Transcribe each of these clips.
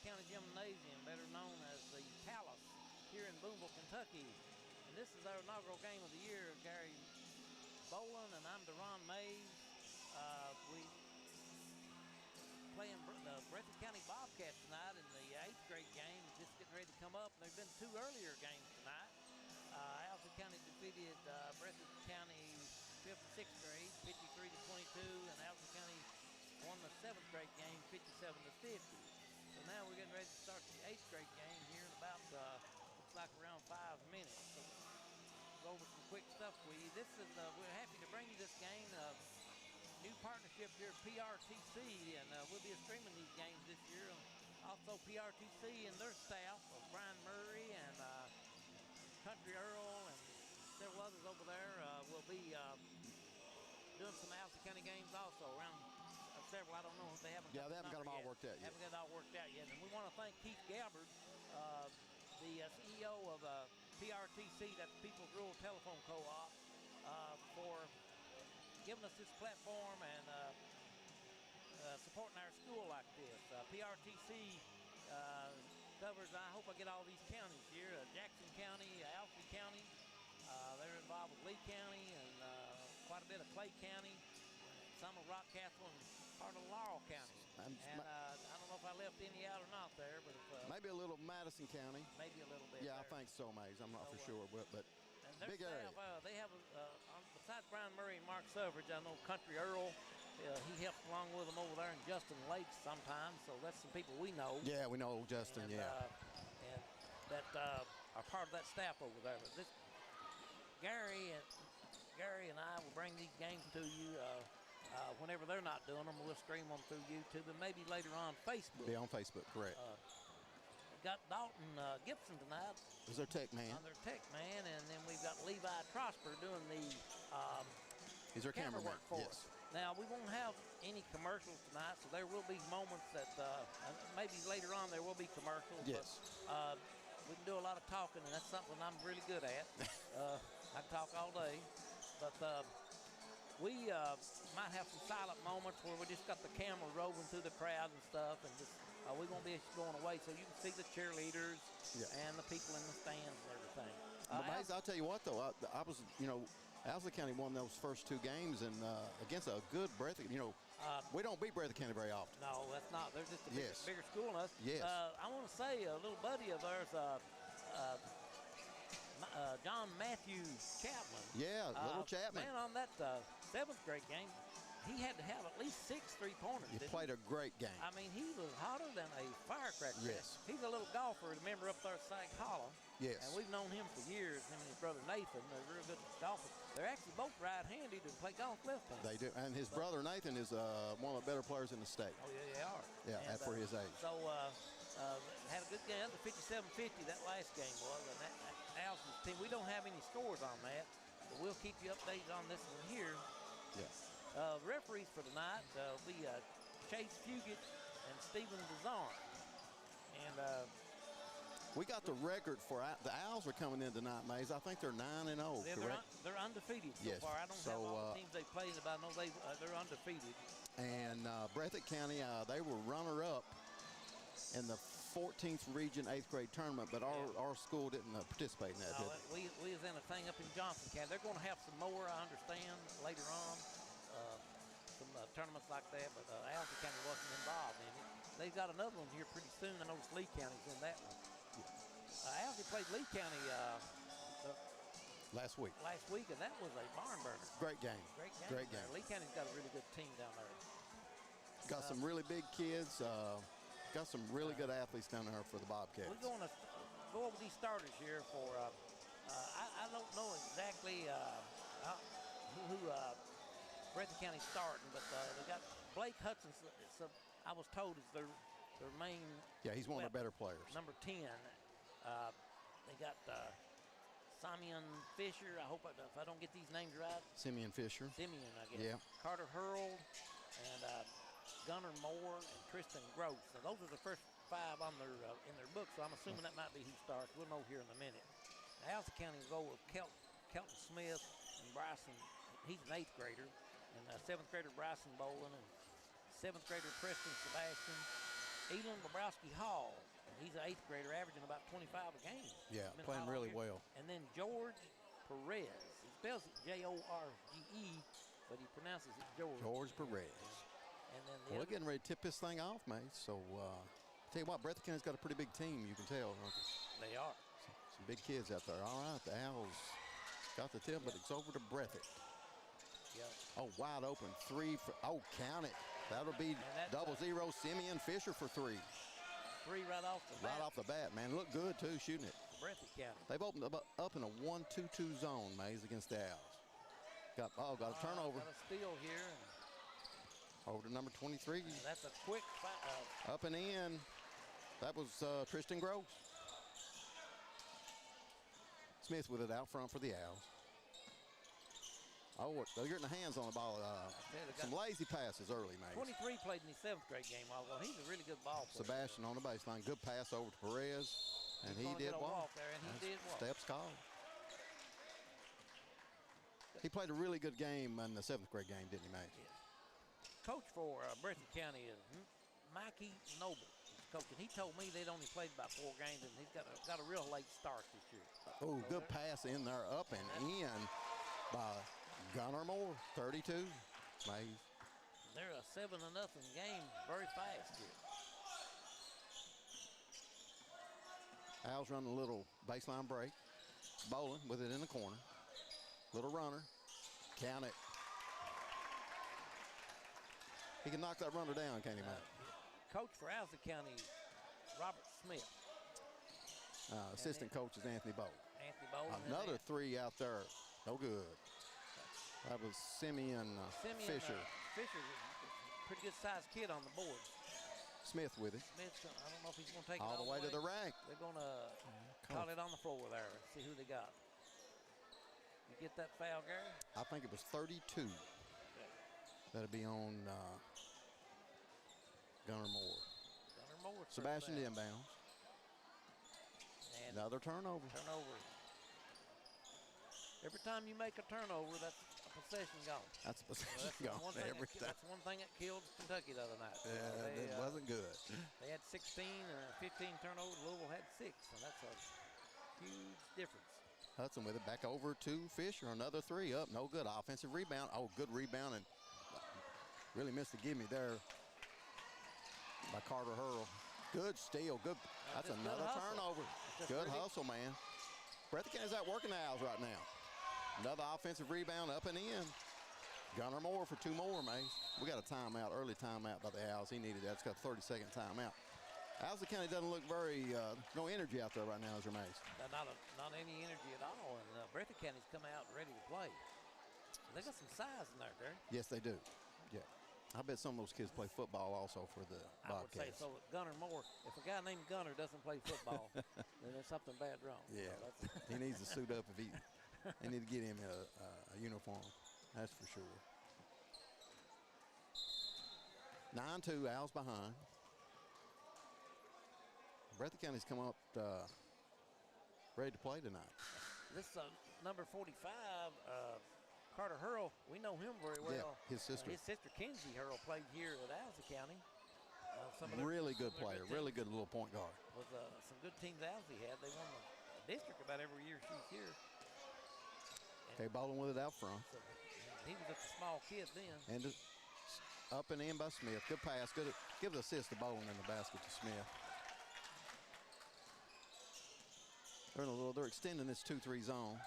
County Gymnasium, better known as the Palace, here in Boonville, Kentucky. And this is our inaugural game of the year. Gary Boland and I'm Deron Mays. We playing the Breathitt County Bobcats tonight in the 8th grade game. Just getting ready to come up. There have been 2 earlier games tonight. Owsley County defeated Breathitt County 5th and 6th grade, 53-22, and Owsley County won the 7th grade game, 57-50. So now we're getting ready to start the 8th grade game here in about, looks like around 5 minutes. So go over some quick stuff for you. This is, we're happy to bring you this game. New partnership here at PRTC, and we'll be streaming these games this year. Also, PRTC and their staff of Brian Murray and Country Earl and several others over there will be doing some Owsley County games also around several. I don't know if they haven't. Yeah, they haven't got them all yet. worked out yet. Haven't got it all worked out yet. And we want to thank Keith Gabbard, the CEO of PRTC, that's People's Rural Telephone Co-op, for giving us this platform and supporting our school like this. PRTC covers, I hope I get all these counties here, Jackson County, Owsley County. They're involved with Lee County and quite a bit of Clay County, some of Rockcastle and part of Laurel County. And I don't know if I left any out or not there, but if, maybe a little Madison County. Maybe a little bit. Yeah, there. I think so, Mays. I'm not for sure, but and big staff, area. They have, besides Brian Murray and Mark Suffridge, I know Country Earl. He helps along with them over there, and Justin Lakes sometimes. So that's some people we know. Yeah, we know Justin. And, yeah, and that are part of that staff over there. But this Gary and I will bring these games to you whenever they're not doing them. We'll stream them through YouTube and maybe later on Facebook. Be on Facebook, correct. Got Dalton Gibson tonight. Is their tech man? On their tech man, and then we've got Levi Trosper doing the he's our camera work for yes. us. Now, we won't have any commercials tonight, so there will be moments that maybe later on there will be commercials. Yes. But, we can do a lot of talking, and that's something I'm really good at. I can talk all day. But we might have some silent moments where we just got the camera rolling through the crowd and stuff, and just we won't be going away, so you can see the cheerleaders and the people in the stands and everything. But Mays, I'll tell you what, though, I was, Owsley County won those first 2 games and against a good Breathitt. We don't beat Breathitt County very often. No, that's not. They're just a bigger school than us. Yes. I want to say a little buddy of ours, John Matthew Chapman. Yeah, little Chapman. Man, on that 7th grade game, he had to have at least 6 3-pointers. He played a great game. I mean, he was hotter than a firecracker. Yes. He's a little golfer, remember, up there at St. Hollow. Yes. And we've known him for years, him and his brother Nathan. They're real good golfers. They're actually both right-handed and play golf left-handed. They do. And his brother Nathan is one of the better players in the state. Oh, yeah, they are. Yeah, and, for his age. So, had a good game. The 57-50 that last game was. And that Owsley's team, we don't have any scores on that, but we'll keep you updated on this one here. Yes. Referees for tonight will be Chase Fugit and Stephen Bazarn. And we got the record for the Owls are coming in tonight, Mays. I think they're 9-0, correct? They're undefeated so far. I don't have all the teams they played, but I know they're undefeated. And Breathitt County, they were runner-up in the 14th region 8th grade tournament, but our school didn't participate in that. No, we was in a thing up in Johnson County. They're going to have some more, I understand, later on. Some tournaments like that, but Owsley County wasn't involved in it. They've got another one here pretty soon. I noticed Lee County's in that one. Owsley played Lee County last week, and that was a barn burner. Great game. Great game. Lee County's got a really good team down there. Got some really big kids. Got some really good athletes down there for the Bobcats. We're going to go over these starters here for. I don't know exactly who Breathitt County's starting, but they got Blake Hudson. I was told is their main. Yeah, he's one of their better players. Number 10. They got Simeon Fisher. I hope if I don't get these names right. Simeon Fisher. Simeon, I guess. Yeah. Carter Hurl and Gunnar Moore and Tristan Gross. Now, those are the first 5 on their in their book, so I'm assuming that might be who starts. We'll know here in a minute. Now, Owsley County will go with Kelton Smith and Bryson. He's an 8th grader. And 7th grader Bryson Boland and 7th grader Preston Sebastian. Elon Bobrowski Hall. He's an 8th grader, averaging about 25 a game. Yeah, Been playing hot all really year. well. And then George Perez. He spells it Jorge, but he pronounces it George. George Perez. And then Well, we're getting ready to tip this thing off, mate. So, tell you what, Breathitt County's got a pretty big team, you can tell, don't they? They are. Some big kids out there. All right, the Owls got the tip, but it's over to Breathitt. Yep. Oh, wide open. 3 for, oh, count it. That'll be double zero. Simeon Fisher for 3. 3 right off the bat. Right off the bat, man. Look good, too, shooting it. Breathitt County. They've opened up in a 1-2-2 zone, Mays, against the Owls. Got a turnover. Got a steal here. Over to number 23. And that's a quick up and in. That was Tristan Gross. Smith with it out front for the Owls. Oh, they're getting the hands on the ball. Some lazy passes early, Mays. 23 played in his 7th grade game while ago. He's a really good ball player. Sebastian on the baseline. Good pass over to Perez. And he did walk. There, and he did walk. Steps called. He played a really good game in the 7th grade game, didn't he, Mays? Yeah. Coach for Breathitt County is Mikey Noble. He's coaching. He told me they'd only played about 4 games, and he's got a real late start this year. Oh, good pass in there, up and in by Gunnar Moore, 32. Mays. They're a 7-0 game, very fast here. Owls running a little baseline break. Bowling with it in the corner. Little runner. Count it. He can knock that runner down, can't he, Matt? Coach for Owsley County, Robert Smith. Assistant coach is Anthony Bowl. Anthony Bowl. Another 3 out there. No good. That was Simeon Fisher. Fisher, a pretty good sized kid on the board. Smith with it. Smith, I don't know if he's going to take it all the way to the rack. They're going to call it on the floor there. See who they got. You get that foul, Gary? I think it was 32. Okay. That'll be on Gunnar Moore. Gunnar Moore. Sebastian inbounds. And another turnover. Every time you make a turnover, that's a possession gone. That's a possession gone every time. That's one thing that killed Kentucky the other night. Yeah, it wasn't good. They had 16 or 15 turnovers. Louisville had 6, and that's a huge difference. Hudson with it back over to Fisher. Another 3 up. No good. Offensive rebound. Oh, good rebound, and really missed the gimme there by Carter Hurl. Good steal. Good. That's another turnover. Good hustle, man. Breathitt County's out working the Owls right now. Another offensive rebound up and in. Gunnar Moore for 2 more, Mays. We got a timeout, early timeout by the Owls. He needed that. It's got a 30-second timeout. Owsley County doesn't look very, no energy out there right now, is there, Mays? Not any energy at all, and Breathitt County's come out ready to play. They got some size in there, Gary. Yes, they do. Yeah. I bet some of those kids play football also for the Bobcats. I would say so. Gunnar Moore, if a guy named Gunnar doesn't play football, then there's something bad wrong. Yeah, so he needs to suit up if they need to get him a uniform. That's for sure. 9-2, Owls behind. Breathitt County's come up ready to play tonight. This number 45, Carter Hurl, we know him very well. Yeah, his sister. His sister, Kenzie Hurl, played here at Owsley County. Really good player, really good little point guard. With some good teams Owsley had. They won the district about every year she's here. Okay, bowling with it out front. So he was just a small kid then. And up and in by Smith. Good pass. Good. Give the assist to bowling in the basket to Smith. They're extending this 2-3 zone.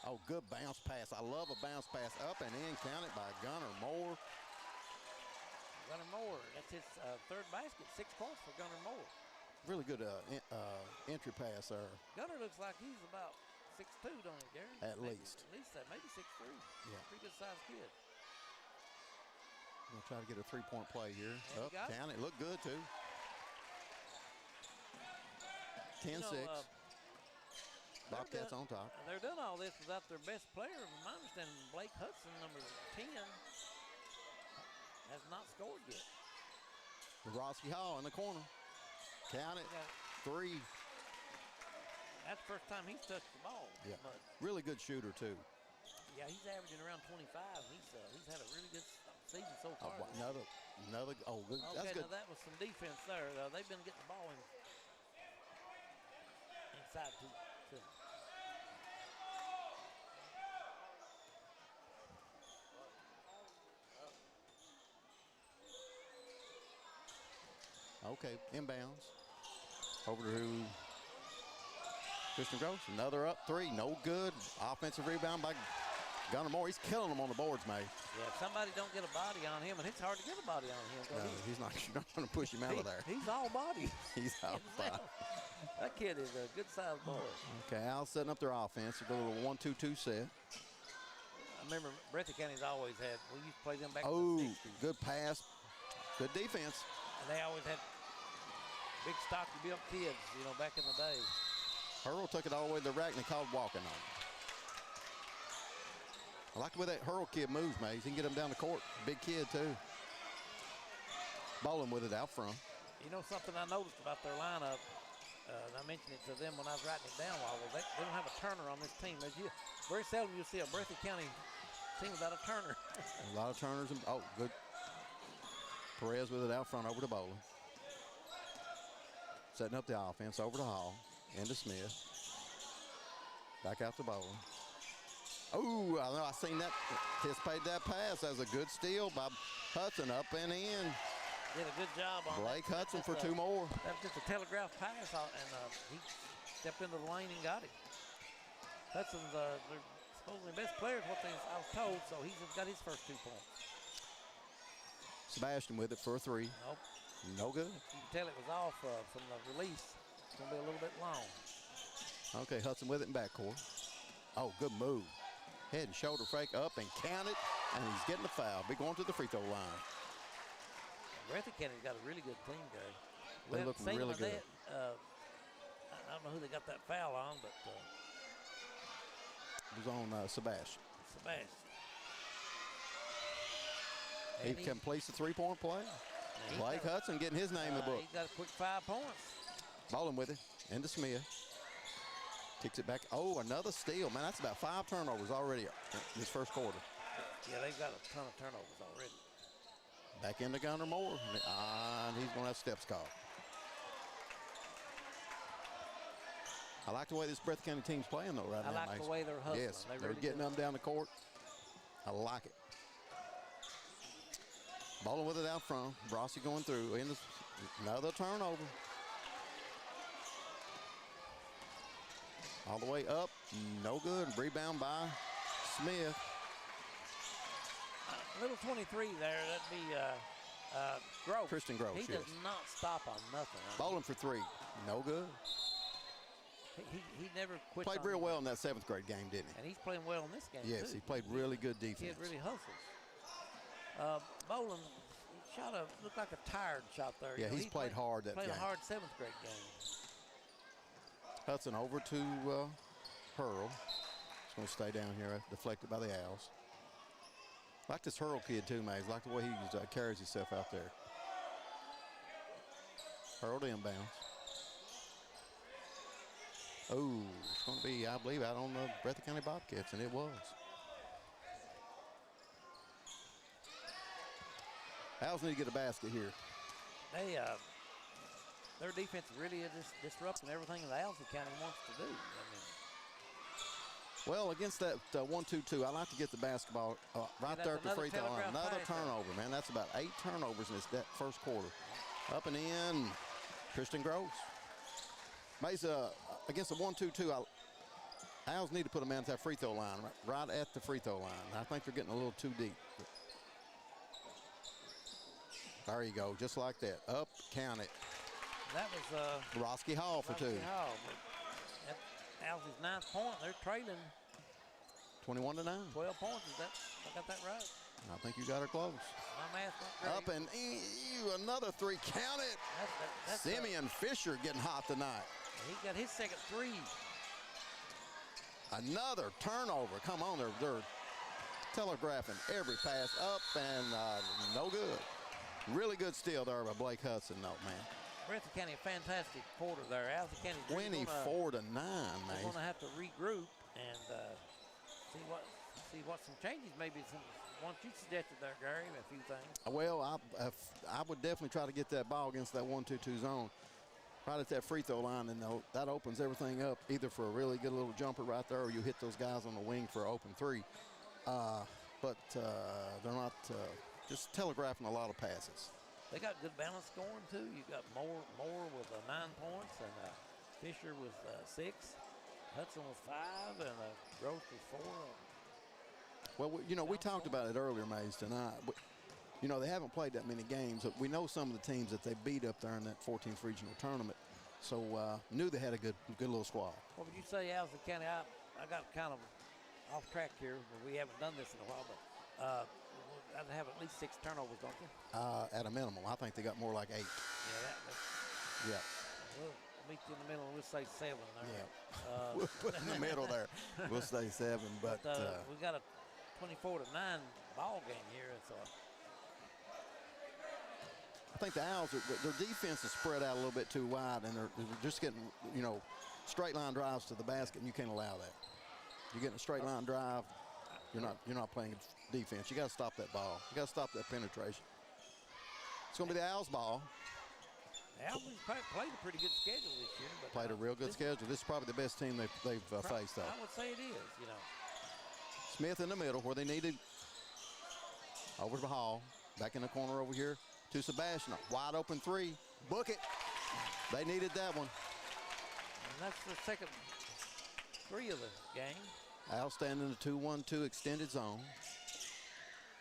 Oh, good bounce pass. I love a bounce pass. Up and in, counted by Gunnar Moore. Gunnar Moore, that's his 3rd basket, 6 points for Gunnar Moore. Really good entry pass there. Gunnar looks like he's about 6'2", don't he, Gary? At least. At least that, maybe 6'3". Yeah. Pretty good sized kid. We'll try to get a 3-point play here. And up, count it. Look good, too. 10-6. Bobcats on top. They're doing all this without their best player. From my understanding, Blake Hudson, number 10, has not scored yet. Bobrowski Hall in the corner. Count it. 3. That's the first time he's touched the ball. Yeah. But really good shooter, too. Yeah, he's averaging around 25. He's had a really good season so far. Another, oh, good. Okay, That's good. now that was some defense there. They've been getting the ball inside too. Okay, inbounds. Over to Christian Gross. Another up three, no good. Offensive rebound by Gunnar Moore. He's killing them on the boards, mate. Yeah, if somebody don't get a body on him, and it's hard to get a body on him. No, he's not. You're not going to push him out of there. He's all body. He's out body. That kid is a good-sized boy. Okay, Al's setting up their offense. They're going to a 1-2-2 set. I remember Breathitt County's always had, we used to play them back in the 60s. Good pass. Good defense. And they always had big stocky built kids, you know, back in the day. Hurl took it all the way to the rack and they called walking on him. I like the way that Hurl kid moves, mate. He can get him down the court. Big kid, too. Bowling with it out front. You know something I noticed about their lineup, and I mentioned it to them when I was writing it down a while ago, they don't have a turner on this team. Very seldom you'll see a Breathitt County team without a turner. A lot of turners. Oh, good. Perez with it out front over to Bowling. Setting up the offense over to Hall. Into Smith. Back out to Bowling. Oh, I know. I seen that. Anticipated that pass. That was a good steal by Hudson. Up and in. Did a good job on Blake that. Hudson for two more. That was just a telegraph pass, and he stepped into the lane and got it. Hudson's their supposedly best player is what I was told, so he's got his first 2 points. Sebastian with it for a three. Nope. No good. You can tell it was off from the release. It's going to be a little bit long. Okay, Hudson with it in backcourt. Oh, good move. Head and shoulder fake up and count it, and he's getting the foul. Be going to the free throw line. Breathitt County's got a really good team, Gary. They look really good. I don't know who they got that foul on, but it was on Sebastian. He completes the three-point play. Blake Hudson getting his name in the book. He got a quick 5 points. Bowling with it. Into Smith. Kicks it back. Oh, another steal. Man, that's about 5 turnovers already in this first quarter. Yeah, they've got a ton of turnovers already. Back into Gunnar Moore. And he's going to have steps called. I like the way this Breathitt County team's playing, though, right now. I like the way they're hustling. Yes, they're getting them down the court. I like it. Bowling with it out front. Brossi going through. Another turnover. All the way up. No good. Rebound by Smith. Little 23 there. That'd be Gross. Christian Gross, He does not stop on nothing. Bowling for 3. No good. He never quits. Played real well in that 7th grade game, didn't he? And he's playing well in this game, yes, too. He played really good defense. Kid really hustles. Bowling shot looked like a tired shot there. Yeah, he's played hard that game. Played a hard 7th grade game. Hudson over to Hurl. He's going to stay down here, deflected by the Owls. Like this Hurl kid too, man. Like the way he carries himself out there. Hurl to inbounds. Oh, it's going to be, I believe, out on the Breathitt County Bobcats, and it was. Owls need to get a basket here. They, their defense really is just disrupting everything that Owsley County wants to do. Well, against that 1-2-2, I like to get the basketball right there at the free throw line. Another turnover, man. That's about 8 turnovers in that first quarter. Up and in, Christian Gross. Mesa, against the 1-2-2, Owls need to put a man at that free throw line, right at the free throw line. I think they're getting a little too deep. There you go, just like that. Up, count it. That was Roski Hall for 2. Hall. Owsley's 9th point. They're trailing 21-9. 12 points. I got that right? I think you got her close. My math went great. Up and another 3. Count it. That's Simeon Fisher getting hot tonight. He got his second 3. Another turnover. Come on, they're telegraphing every pass up and no good. Really good steal there by Blake Hudson, though, man. Breathitt County, a fantastic quarter there. Owsley County 24-9, man. They're going to have to regroup and see what some changes maybe What you suggested there, Gary, a few things. Well, I would definitely try to get that ball against that 1-2-2 zone, right at that free throw line, and that opens everything up, either for a really good little jumper right there, or you hit those guys on the wing for an open three. But they're not just telegraphing a lot of passes. They got good balance scoring too. You got Moore with 9 points, and Fisher with 6. Hudson with 5, and Gross with 4. Well, we talked about it earlier, Mays, tonight. They haven't played that many games. But we know some of the teams that they beat up there in that 14th regional tournament. So knew they had a good little squad. What would you say, Owsley County? I got kind of off track here. We haven't done this in a while, but I'd have at least 6 turnovers, don't you? At a minimum. I think they got more like 8. Yeah. We'll meet you in the middle and we'll say 7 there. Yeah. We'll put in the middle there. We'll say 7, but we got a 24-9 ball game here. So I think the Owls, their defense is spread out a little bit too wide, and they're just getting, straight line drives to the basket, and you can't allow that. You're getting a straight line drive, you're not playing defense. You got to stop that ball. You got to stop that penetration. It's going to be the Owls' ball. Owsley's played a pretty good schedule this year. But played a real good schedule. This is probably the best team they've faced, though. I would say it is, Smith in the middle where they needed. Over to Hall. Back in the corner over here to Sebastian. Wide open 3. Book it. They needed that one. And that's the second 3 of the game. Outstanding in the 2-1-2 extended zone.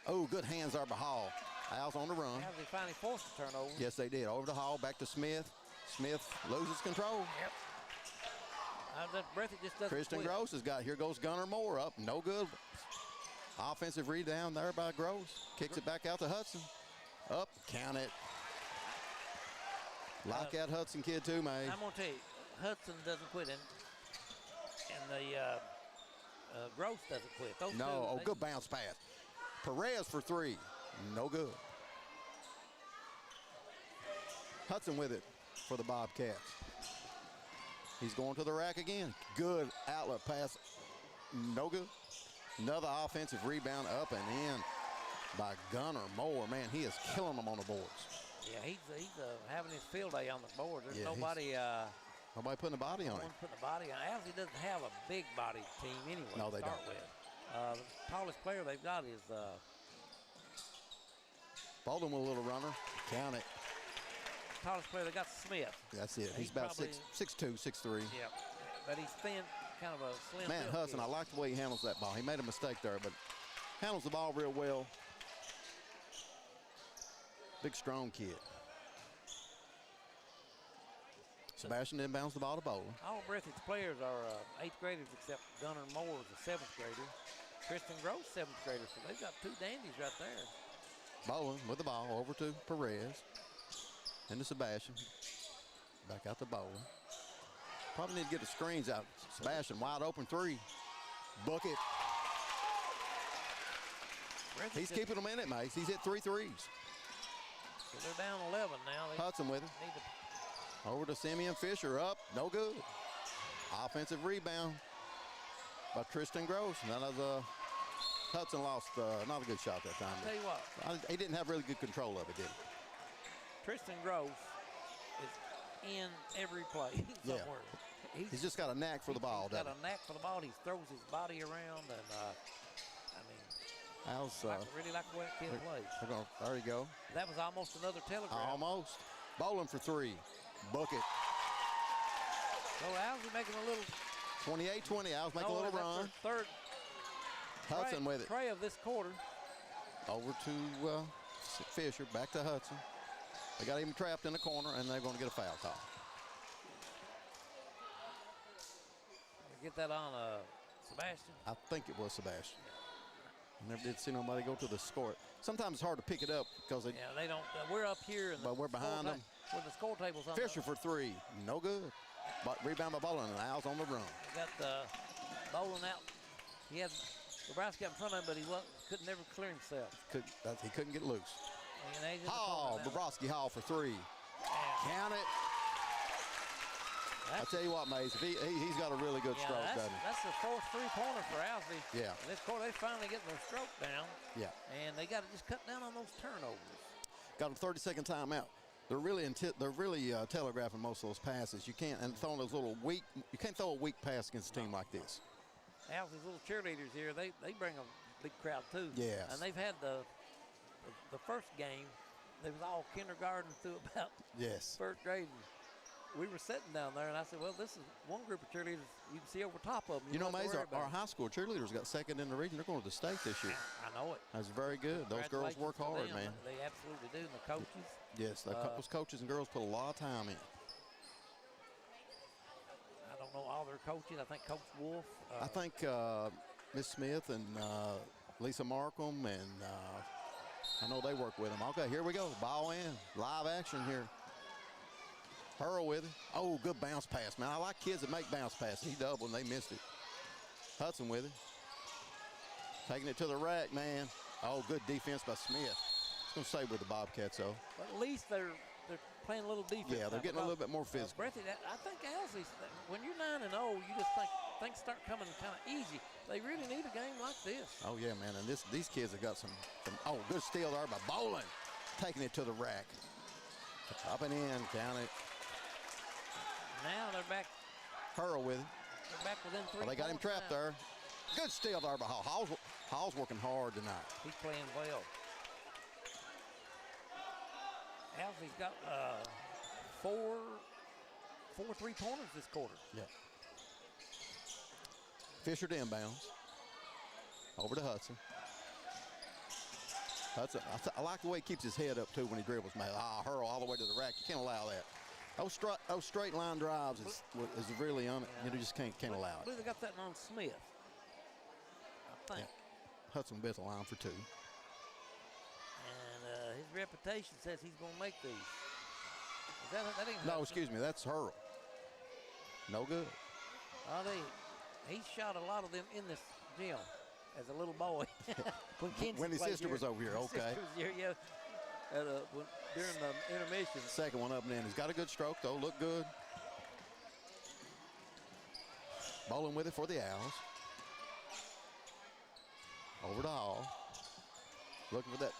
Oh, good hands there by Hall. Owls on the run. They finally forced the turnover. Yes, they did. Over to Hall, back to Smith. Smith loses control. Yep. Breathitt just doesn't Christian quit. Gross has got, here goes Gunnar Moore up. No good. Offensive rebound there by Gross. Kicks it back out to Hudson. Up, count it. Like that Hudson kid too, man. I'm going to tell you, Hudson doesn't quit, and the Gross doesn't quit. Those two, good bounce pass. Perez for 3. No good. Hudson with it for the Bobcats. He's going to the rack again. Good outlet pass. No good. Another offensive rebound up and in by Gunnar Moore. Man, he is killing them on the boards. Yeah, he's having his field day on the board. There's nobody putting a body on him. Putting a body on. Owsley doesn't have a big body team anyway. No, they to start don't. With. The tallest player they've got is Bolden with a little runner. Count it. Tallest player they got Smith. That's it. He's about 6'2", 6'3". Yeah, but he's thin, kind of a slim. Man, Hudson, I like the way he handles that ball. He made a mistake there, but handles the ball real well. Big, strong kid. Sebastian then bounce the ball to Bolden. All Breathitt's players are 8th graders except Gunnar Moore is a 7th grader. Tristan Gross, 7th grader. So they've got 2 dandies right there. Bolden with the ball over to Perez. Into Sebastian. Back out to Bolden. Probably need to get the screens out. Sebastian, wide open 3. Book it. He's keeping them in it, Mace. He's hit 3 threes. So they're down 11 now. Hudson with it. Over to Simeon Fisher. Up. No good. Offensive rebound by Tristan Gross. Hudson lost not a good shot that time. I'll tell you what. He didn't have really good control of it, did he? Tristan Gross is in every play somewhere. Yeah. He's just got a knack for the ball. He's got a knack for the ball. He throws his body around, and I really like the way that kid plays. There you go. That was almost another telegraph. Almost. Bowling for 3. Book it. So Owsley making a little. 28-20. Owls make a little run. Third. Hudson with it. Tray of this quarter. Over to Fisher. Back to Hudson. They got him trapped in the corner, and they're going to get a foul call. Get that on Sebastian? I think it was Sebastian. I never did see nobody go to the score. Sometimes it's hard to pick it up because they don't. We're up here, but we're behind them. With the score table's on. Fisher for 3, no good. But rebound by Bolden, and Owls on the run. Got Bolden out. He had Nebraska in front of him, but he couldn't never clear himself. He couldn't get loose. Hall, Bobrovsky Hall for 3. Yeah. Count it. I tell you what, Mays, if he's got a really good stroke, doesn't he? That's the fourth three-pointer for Owsley. Yeah. And this quarter, they finally getting their stroke down. Yeah. And they got to just cut down on those turnovers. Got a 30-second timeout. They're really telegraphing most of those passes. You can't and throwing those little weak. You can't throw a weak pass against a team like this. Owsley's little cheerleaders here, they bring a big crowd too. Yes. And they've had the first game. They was all kindergarten through about first grade. And we were sitting down there, and I said, well, this is one group of cheerleaders you can see over top of them. You know, Mays, our high school cheerleaders got second in the region. They're going to the state this year. I know it. That's very good. Those girls work hard, man. They absolutely do, and the coaches. Yes, those coaches and girls put a lot of time in. I don't know all their coaches. I think Coach Wolf. I think Miss Smith and Lisa Markham, and I know they work with them. Okay, here we go. Ball in. Live action here. Hurl with it. Oh, good bounce pass, man. I like kids that make bounce passes. He doubled and they missed it. Hudson with it. Taking it to the rack, man. Oh, good defense by Smith. It's going to stay with the Bobcats, though. But at least they're playing a little defense. Yeah, they're getting a little bit more physical. Breathitt, I think Owsley, when you're 9-0, you just think things start coming kind of easy. They really need a game like this. Oh, yeah, man. And these kids have got some oh, good steal there by Bowling. Taking it to the rack. Up and in, count it. Now they're back. Hurl with it. They're back within 3 Well, they got him trapped there. Good steal there by Hall. Hall's working hard tonight. He's playing well. Owsley's got four 3-pointers this quarter. Yeah. Fisher to inbounds. Over to Hudson. Hudson, I like the way he keeps his head up, too, when he dribbles, man. Hurl all the way to the rack. You can't allow that. Those straight line drives is really you just can't allow it. I believe they got that on Smith, I think. Yeah. Hudson bit the line for 2. And his reputation says he's going to make these. That ain't no, excuse me, that's Hurl. No good. He shot a lot of them in this gym as a little boy. when his sister was over here, okay. Yeah. During the intermission. Second one up and in. He's got a good stroke, though. Look good. Bowling with it for the Owls. Over to Hall. Looking for that.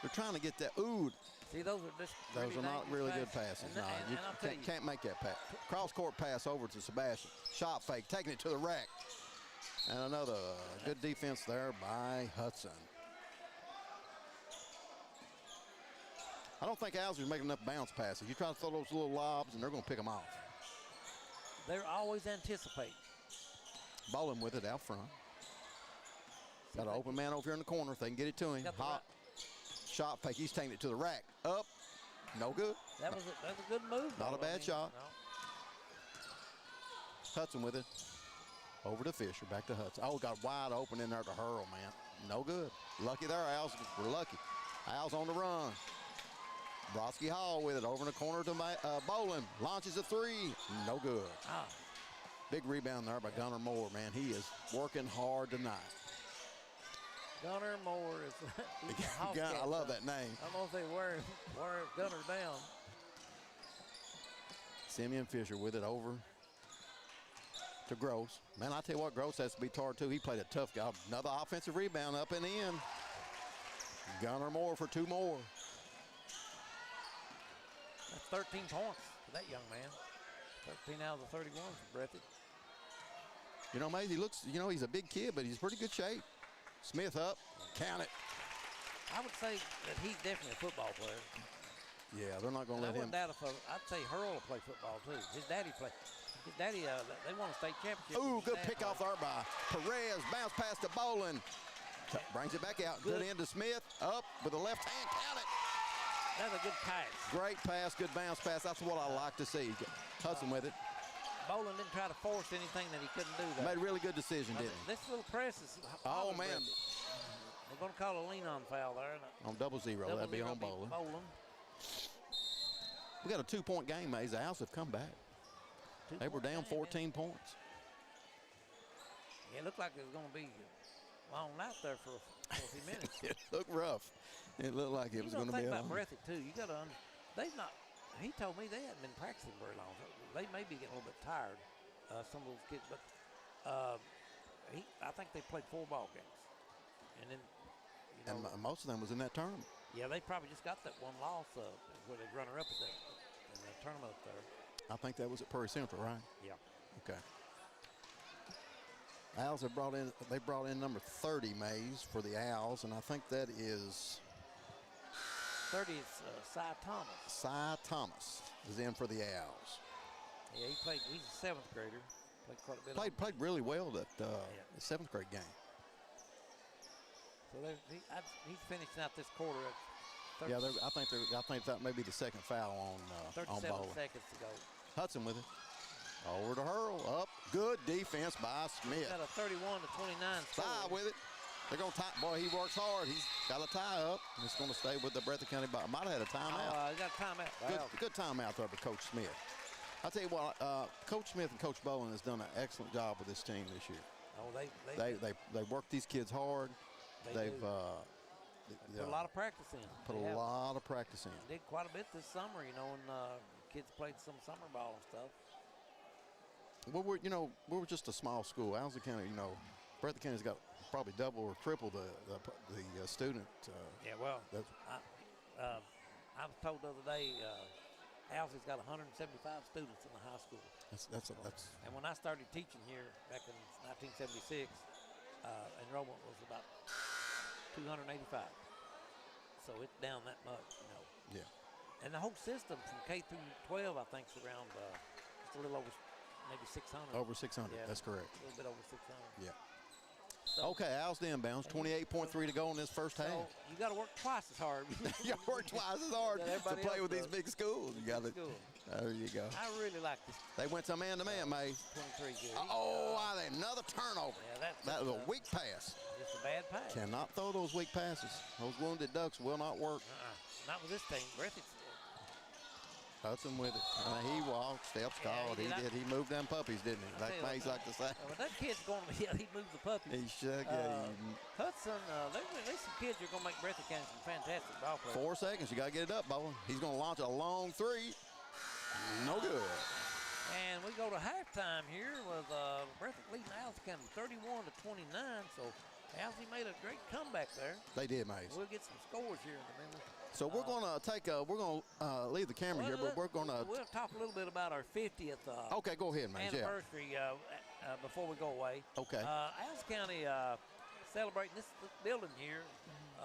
They're trying to get that. Ooh. See, those are just those are not really good passes. No, you can't make that pass. Cross-court pass over to Sebastian. Shot fake, taking it to the rack. And another good defense there by Hudson. I don't think Owsley's making enough bounce passes. You try to throw those little lobs, and they're going to pick them off. They're always anticipating. Bowling with it out front. Got an open man over here in the corner if they can get it to him. Hot shot fake. He's taking it to the rack. Up. No good. That's a good move. Not a bad shot. No. Hudson with it. Over to Fisher. Back to Hudson. Oh, got wide open in there to Hurl, man. No good. Lucky there, Owls. We're lucky. Owls on the run. Brodsky Hall with it over in the corner to Bowling. Launches a 3. No good. Big rebound there by Gunnar Moore, man. He is working hard tonight. Gunnar Moore is I love that name. I don't know if they wear Gunnar down. Simeon Fisher with it over to Gross. Man, I tell you what, Gross has to be tarred too. He played a tough guy. Another offensive rebound up and in. Gunnar Moore for 2 more. That's 13 points for that young man. 13 out of the 31 for Breathitt. You know, Mays, he looks, he's a big kid, but he's pretty good shape. Smith up. Count it. I would say that he's definitely a football player. Yeah, they're not going to let him. I'd say Hurl will play football, too. His daddy played. His daddy, they won a state championship. Ooh, good pick off there by Perez. Bounce pass to Bowling. Brings it back out. Good into Smith. Up with the left hand. Count it. That's a good pass. Great pass, good bounce pass. That's what I like to see. Hudson with it. Bowling didn't try to force anything that he couldn't do. That. Made a really good decision, didn't he? This little press is. Oh, man. They're going to call a lean-on foul there. On 0-0. That'd be on Bowling. We got a 2-point game, Mays. The Owls have come back. They were down 14 points. Yeah, it looked like it was going to be long out there for a few minutes. It looked rough. It looked like it was going to be. You got to think about Breathitt too. You got to. They've not he told me they hadn't been practicing very long. They may be getting a little bit tired, some of those kids, but I think they played 4 ball games. And then, and most of them was in that tournament. Yeah, they probably just got that one loss where they runner-up in the tournament up there. I think that was at Prairie Central, right? Yeah. Okay. Owls have brought in number 30, Mays, for the Owls, and I think that is 30 is Cy Thomas. Cy Thomas is in for the Owls. Yeah, he's a 7th grader. Played quite a bit. Played really well that the 7th grade game. So he's finishing out this quarter at I think that may be the second foul on 37 Bowling. seconds to go. Hudson with it. Over to Hurl. Up. Good defense by Smith. Got a 31-29 score. Tie with it. They're going to tie. Boy, he works hard. He's got a tie up. And it's going to stay with the Breathitt County. Might have had a timeout. He got a timeout. Good timeout there by Coach Smith. I'll tell you what, Coach Smith and Coach Bowling has done an excellent job with this team this year. Oh, they work these kids hard. They've put a lot of practice in. Put a lot of practice in. They did quite a bit this summer, and kids played some summer ball and stuff. Well, we're just a small school. Owsley County, Breathitt County's got probably double or triple the student. I was told the other day, Owsley's got 175 students in the high school. That's. And when I started teaching here back in 1976, enrollment was about 285. So it's down that much, Yeah. And the whole system from K through 12, I think, is around just a little over maybe 600. Over 600, yeah, that's correct. A little bit over 600. Yeah. So, okay, Owls to inbounds, 28.3 to go in this first half. You got to work twice as hard. You got to work twice as hard to play with these big schools. You got to. There you go. I really like this. They went to man-to-man, May. 23 good. Another turnover. Yeah, that was a weak pass. Just a bad pass. Cannot throw those weak passes. Those wounded ducks will not work. Not with this team. Breathitt. Hudson with it. He walked, steps called. He did. He moved them puppies, didn't he? Like Mays like to say. Well, that kid's going to he moved the puppies. He should. Hudson, there's some kids who are going to make Breathitt County some fantastic ball players. 4 seconds. You got to get it up, Bowen. He's going to launch a long 3. No good. And we go to halftime here with Breathitt leading Owsley County 31-29. So Owsley made a great comeback there. They did, Mays. We'll get some scores here in a minute. So we're going to leave the camera here, but we're going to. We'll talk a little bit about our 50th okay, go ahead, man. Anniversary before we go away. Okay. Owsley County celebrating this building here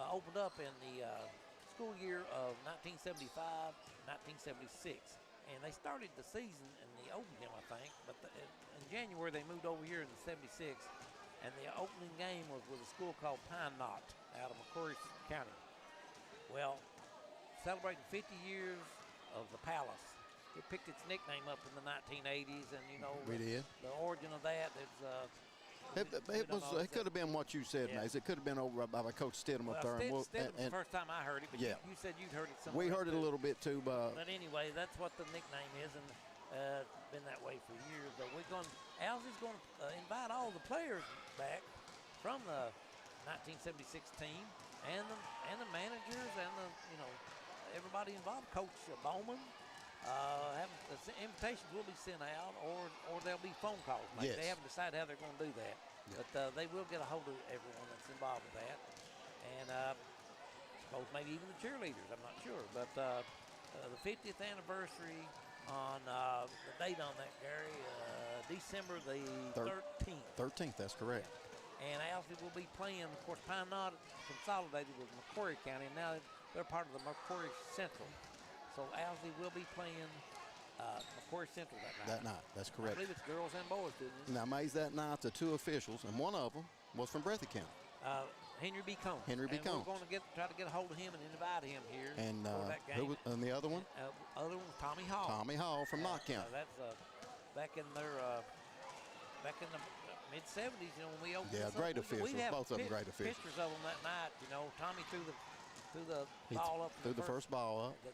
opened up in the school year of 1975-1976. And they started the season in the open gym, I think. But in January, they moved over here in the 76. And the opening game was with a school called Pine Knot out of McCrory County. Well, celebrating 50 years of the Palace. It picked its nickname up in the 1980s. And, we did. The origin of that is... It could have been what you said, Mays. It could have been over by Coach Stidham up there. Stidham's the first time I heard it, but you said you'd heard it somewhere. We heard it a little bit too, but anyway, that's what the nickname is, and it's been that way for years. But Owsley's going to invite all the players back from the 1976 team, and the managers, and everybody involved. Coach Bowman. The invitations will be sent out, or there'll be phone calls made. Yes. They haven't decided how they're going to do that, but they will get a hold of everyone that's involved with that, and I suppose maybe even the cheerleaders. I'm not sure, but the 50th anniversary on the date on that, Gary, December the 13th. 13th, that's correct. And Owsley will be playing, of course, Pine Knot consolidated with McCrory County, and now they're part of the McCrory Central. So Owsley will be playing McCrory Central that night. That's correct. I believe it's girls and boys, didn't it? Now, Mays, that night, the 2 officials, and one of them was from Breathitt County. Henry B. Combs. We're going to try to get a hold of him and invite him here for that game. And the other one? Other one was Tommy Hall. Tommy Hall from Knott County. That's back in the mid-'70s, when we opened. Yeah, great officials. Both of them great officials. Pictures of them that night. Tommy threw the ball up. Threw the first ball up. The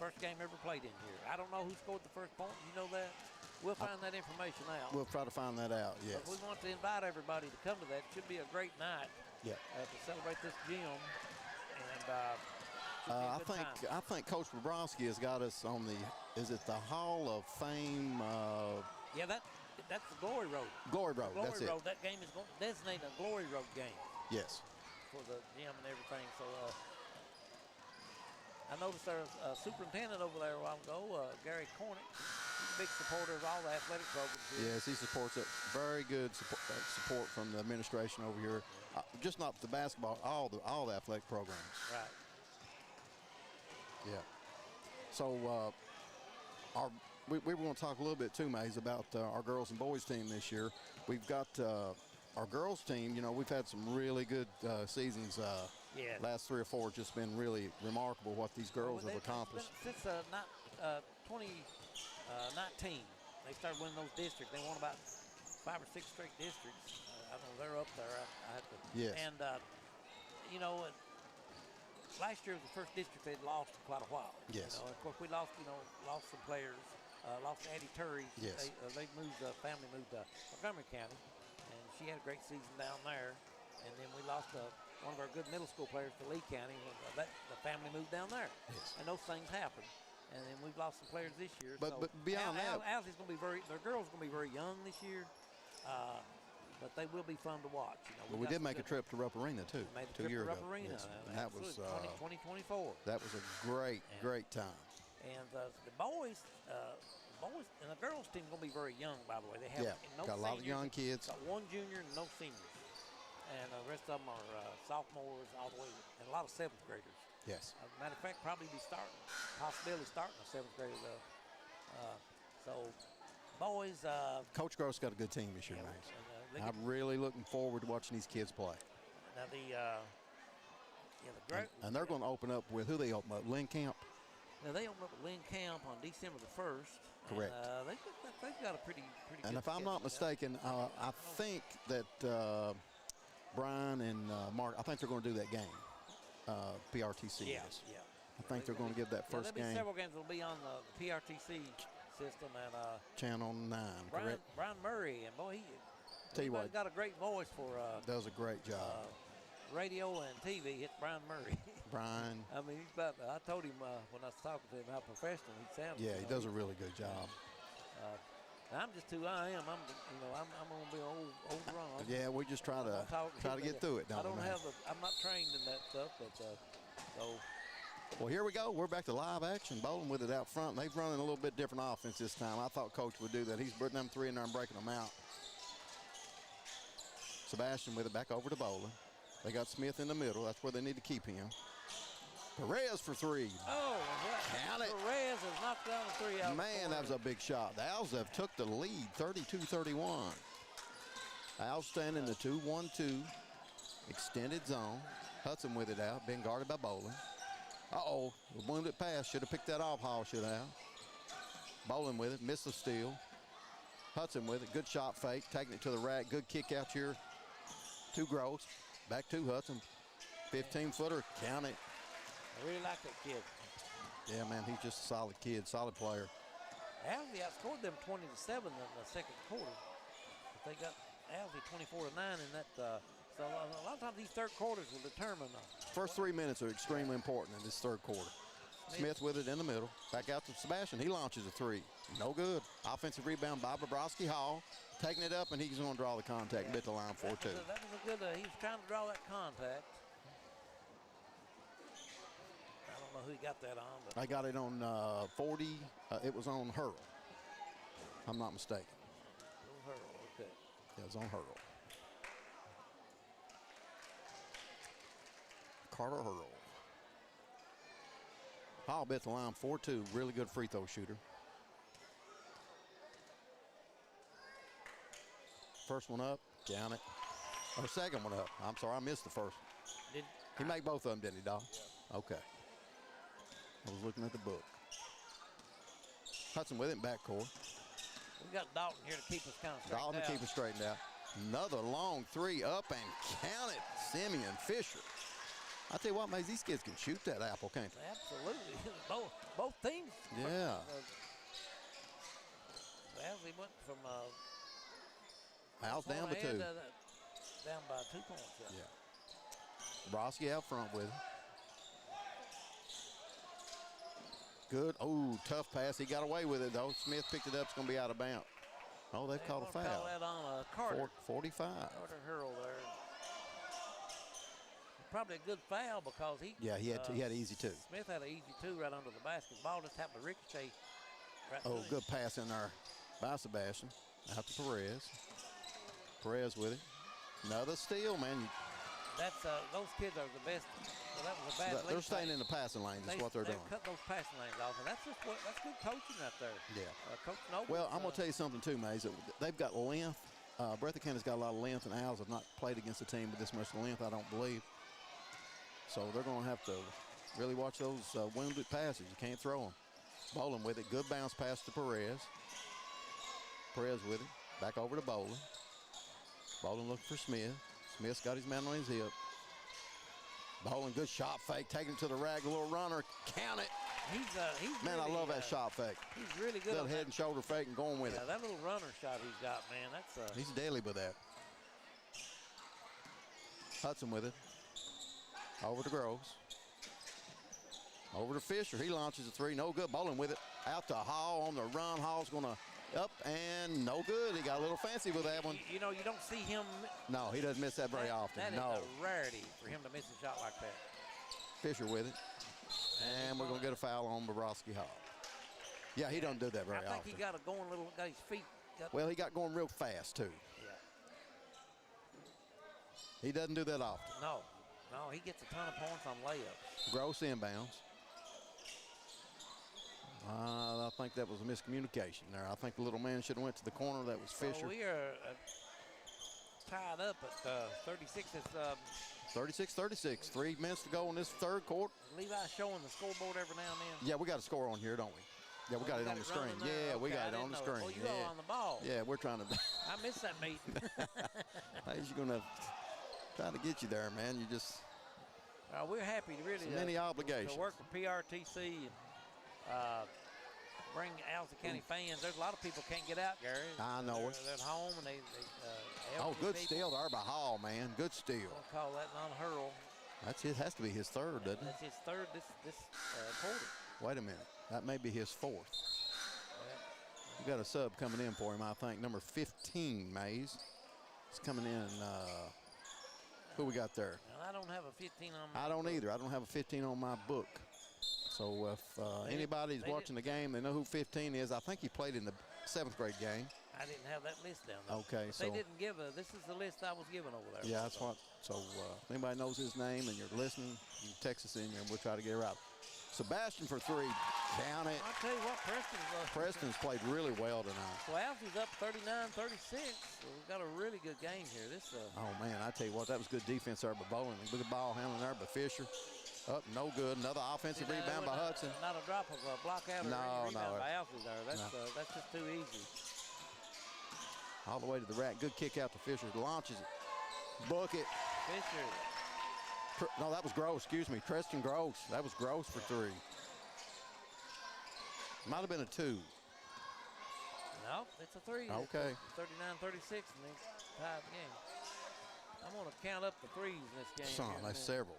first game ever played in here. I don't know who scored the first point. You know that? We'll find that information out. We'll try to find that out, yes. But we want to invite everybody to come to that. It should be a great night to celebrate this gym. And Should be a good time. I think Coach Bobrovsky has got us on is it the Hall of Fame? Yeah, that's the Glory Road. Glory Road, Glory that's Road. it. That game is going to designate a Glory Road game Yes. for the gym and everything. So I noticed there's a superintendent over there a while ago, Gary Cornick. He's a big supporter of all the athletic programs here. Yes, he supports it. Very good support from the administration over here. Just not the basketball, all the athletic programs. Right. Yeah. So we were going to talk a little bit too, Maze, about our girls and boys team this year. We've got our girls team. You know, we've had some really good seasons. Yeah. Last 3 or 4 have just been really remarkable what these girls have accomplished. Since 2019, they started winning those districts. They won about 5 or 6 straight districts. I don't know, they're up there. I have to. Yes. And, you know, last year was the first district they'd lost in quite a while. Yes. You know, of course, we lost some players. Lost Addie Turry. Yes. They moved, family moved to Montgomery County, and she had a great season down there. And then we lost one of our good middle school players to Lee County. The family moved down there. Yes. And those things happen. And then we've lost some players this year. But beyond that, Owsley's going to be their girls going to be very young this year. But they will be fun to watch. You know, we did make a trip to Rupp Arena too. Made a 2 years trip to ago. Rupp Arena. Yes. And that was 2024. That was a great time. And the boys and the girls team going to be very young, by the way. They have no got a lot of young kids. Got 1 junior and no seniors. And the rest of them are sophomores all the way, and a lot of 7th graders. Yes. Matter of fact, possibility starting a 7th grader though. So, boys. Coach Gross got a good team this year, man. I'm really looking forward to watching these kids play. Now and they're going to open up with who they open up? Lynn Camp. Now they open up with Lynn Camp on December the 1st. Correct. And, they've got a pretty. And if I'm not mistaken, I think that Brian and Mark, I think they're going to do that game. PRTC. Yeah. I think they're going to give that first game. Several games will be on the PRTC system and Channel 9. Correct. Brian Murray, and boy, he's got a great voice for. Does a great job. Radio and TV. It's Brian Murray. Brian. I mean, I told him when I was talking to him how professional he sounded. Yeah, he does a really good job. I'm just who I am. I'm gonna be old Ron. Yeah, we just try to get through it. I'm not trained in that stuff, but so. Well, here we go. We're back to live action. Bowling with it out front. They've run a little bit different offense this time. I thought Coach would do that. He's putting them 3 in there and breaking them out. Sebastian with it back over to Bowling. They got Smith in the middle. That's where they need to keep him. Perez for 3. Oh, count it. Perez has knocked down a 3 out. Man, that was a big shot. The Owls have took the lead, 32-31. Owls stand in the 2-1-2 extended zone. Hudson with it out, being guarded by Bowling. Uh-oh, wound it past. Should have picked that off. Hall should have. Bowling with it, missed the steal. Hudson with it, good shot fake, taking it to the rack. Good kick out here to Gross. Back to Hudson. 15-footer, count it. I really like that kid. Yeah, man, he's just a solid kid, solid player. Owsley outscored them 20-7 in the second quarter. But they got Owsley 24-9 in that. So a lot of times these third quarters will determine. First 3 minutes are extremely important in this third quarter. Smith with it in the middle. Back out to Sebastian. He launches a 3. No good. Offensive rebound by Bobrovsky. Hall taking it up, and he's going to draw the contact and bit the line 4-2. That was a good. He was trying to draw that contact. I don't know who he got that on. But I got it on 40. It was on Hurl. I'm not mistaken. Hurl, okay. Yeah, it was on Hurl. Carter Hurl. Hall bit the line 4-2. Really good free throw shooter. First one up, count it. Or second one up. I'm sorry, I missed the first. He made both of them, didn't he, Doc? Yeah. Okay. I was looking at the book. Hudson with it in backcourt. We got Dalton here to keep us kind of straightened out. Dalton to keep us straightened out. Another long 3 up and count it. Simeon Fisher. I tell you what, Maze, these kids can shoot that apple, can't they? Absolutely. Both teams. Yeah. Owsley went from Owls down by 2. Down by 2 points. Yeah. Brosky out front with it. Good. Oh, tough pass. He got away with it, though. Smith picked it up. It's going to be out of bounds. Oh, they've called a foul. Call that on Carter. 45. Carter Hurl there. Probably a good foul because he. Yeah, he had easy two. Smith had an easy two right under the basket. Ball just happened to ricochet. Right Oh, good pass in there by Sebastian. Out to Perez. Perez with it. Another steal, man. That's those kids are the best. Well, that was a bad. They're staying in the passing lanes. That's what they're doing. Cut those passing lanes off, and that's good coaching right there. Yeah. Coach Noble. Well, I'm gonna tell you something too, Mays. They've got length. Breathitt County's got a lot of length, and Owls have not played against a team with this much length, I don't believe. So they're gonna have to really watch those wounded passes. You can't throw them. Bowling with it. Good bounce pass to Perez. Perez with it. Back over to Bowling. Bowling looking for Smith. Smith's got his man on his hip. Bowling, good shot fake, taking it to the rack, a little runner, count it. He's man, really, I love that shot fake. He's really good. Little head and shoulder fake and going with it. Yeah, that little runner shot he's got, man, that's he's deadly with that. Hudson with it. Over to Groves. Over to Fisher. He launches a three. No good. Bowling with it. Out to Hall on the run. Hall's going to up and no good. He got a little fancy with that one. You know, you don't see him. No, he doesn't miss that very often. That no. is a rarity for him to miss a shot like that. Fisher with it. And we're going to get a foul on Bobrovsky Hall. Yeah, he don't do that very often. I think he got going a little, got his feet. Well, he got going real fast, too. Yeah. He doesn't do that often. No, he gets a ton of points on layups. Gross inbounds. I think that was a miscommunication there. I think the little man should have went to the corner. That was Fisher. So we are tied up at 36. It's 36-36. 3 minutes to go in this third quarter. Levi's showing the scoreboard every now and then. Yeah, we got a score on here, don't we? Yeah, we got it on the screen. Yeah, we got it on the screen. Oh, you all on the ball. Yeah, we're trying to. I missed that meeting. How's going to try to get you there, man? You just. We're happy to really. Many obligations. To work with PRTC and bring Owsley County fans. There's a lot of people can't get out, Gary. I know it. They're at home and they good steal there by Hall, man. Good steal. We'll call that non-hurl. That's it. Has to be his third, doesn't it? That's his third this quarter. Wait a minute. That may be his fourth. We got a sub coming in for him, I think. Number 15, Mays. It's coming in. Who we got there? Well, I don't have a 15 on my I don't either. I don't have a 15 on my book. So if anybody's watching the game, they know who 15 is. I think he played in the 7th grade game. I didn't have that list down there. Okay, but so they didn't give this is the list I was given over there. Yeah, that's what. So if anybody knows his name and you're listening, you can text us in here and we'll try to get it right. Sebastian for 3. Count it. I'll tell you what, Preston's played really well tonight. So Owsley's up 39-36. So we've got a really good game here. Oh, man, I tell you what, that was good defense there by Bowling. With the ball handling there by Fisher. Up, no good. Another offensive rebound by Hudson. Not a drop of a block out or any rebound by Owsley there. That's just too easy. All the way to the rack. Good kick out to Fisher. Launches it. Book it. Fisher. No, that was Gross. Excuse me. Tristan Gross. That was Gross for 3. Might have been a 2. No, it's a 3. Okay. 39-36 and they tied the game. I'm going to count up the threes in this game. That's several.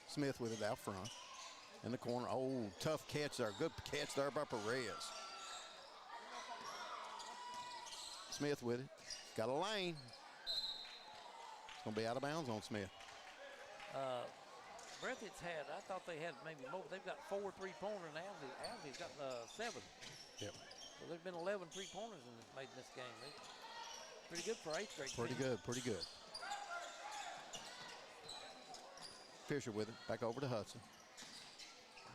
Smith with it out front. In the corner. Oh, tough catch there. Good catch there by Perez. Smith with it. Got a lane. It's going to be out of bounds on Smith. Breathitt's I thought they had maybe more. They've got 4 3-pointers and Owsley's got 7. Yep. So there's been 11 3-pointers made in this game. Pretty good for 8th grade. Pretty good. Fisher with it. Back over to Hudson.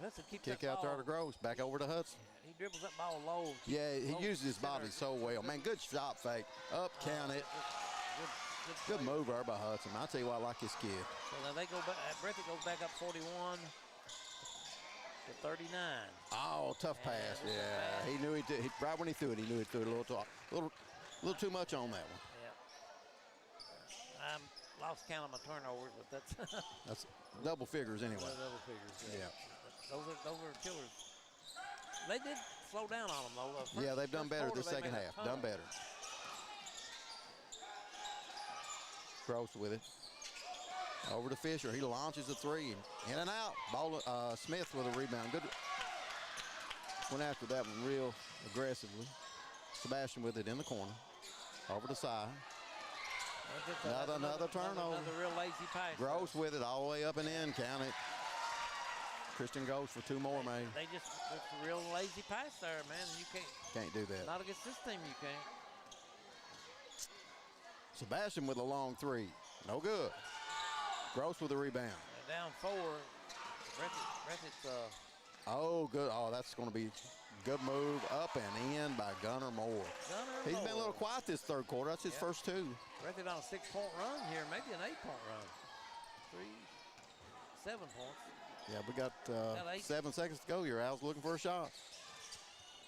Hudson keeps Kick out there to Groves. Back over to Hudson. He dribbles that ball low. Yeah, he uses his body so well. Man, good shot fake. Up, count it. Good move there by Hudson. I'll tell you what, I like this kid. So then they go back. Breathitt goes back up 41 to 39. Oh, tough pass. Yeah, he knew right when he threw it, he knew he threw it a little too much on that one. Yeah. I lost count of my turnovers, but that's double figures anyway. Double figures. Yeah. Those are killers. They did slow down on them though. Yeah, they've done better this second half. Done better. Gross with it. Over to Fisher. He launches a three. In and out. Smith with a rebound. Good. Went after that one real aggressively. Sebastian with it in the corner. Over to side. Another turnover. Another real lazy pass. Gross with it all the way up and in. Count it. Christian goes for two more, man. It's a real lazy pass there, man. You can't do that. Not against this team, you can't. Sebastian with a long three. No good. Gross with a rebound. Down 4. Breathitt's oh, good. Oh, that's going to be good move up and in by Gunnar Moore. He's been a little quiet this third quarter. That's his first two. Breathitt on a 6-point run here, maybe an 8-point run. 7 points. Yeah, we got 7 seconds to go here. Al's looking for a shot.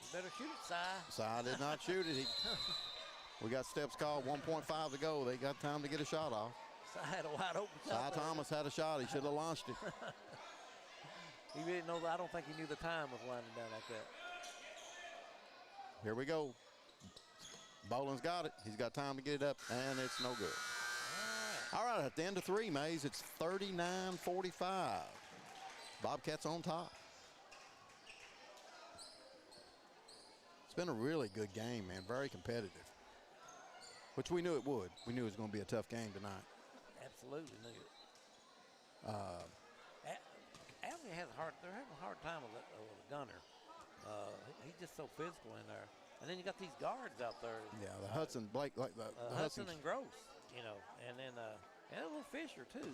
You better shoot it, Si. Si did not shoot it. We got steps called, 1.5 to go. They got time to get a shot off. Si had a wide open shot. Si Thomas had a shot. He should have launched it. He didn't know. I don't think he knew the time was winding down like that. Here we go. Boland's got it. He's got time to get it up, and it's no good. All right, at the end of 3, Mays, it's 39-45. Bobcats on top. It's been a really good game, man. Very competitive, which we knew it would. We knew it was going to be a tough game tonight. Absolutely knew it. Owsley has they're having a hard time with Gunnar. He's just so physical in there. And then you got these guards out there. Yeah, the Hudson Blake, like the Hudson and Gross, and then and a little Fisher too.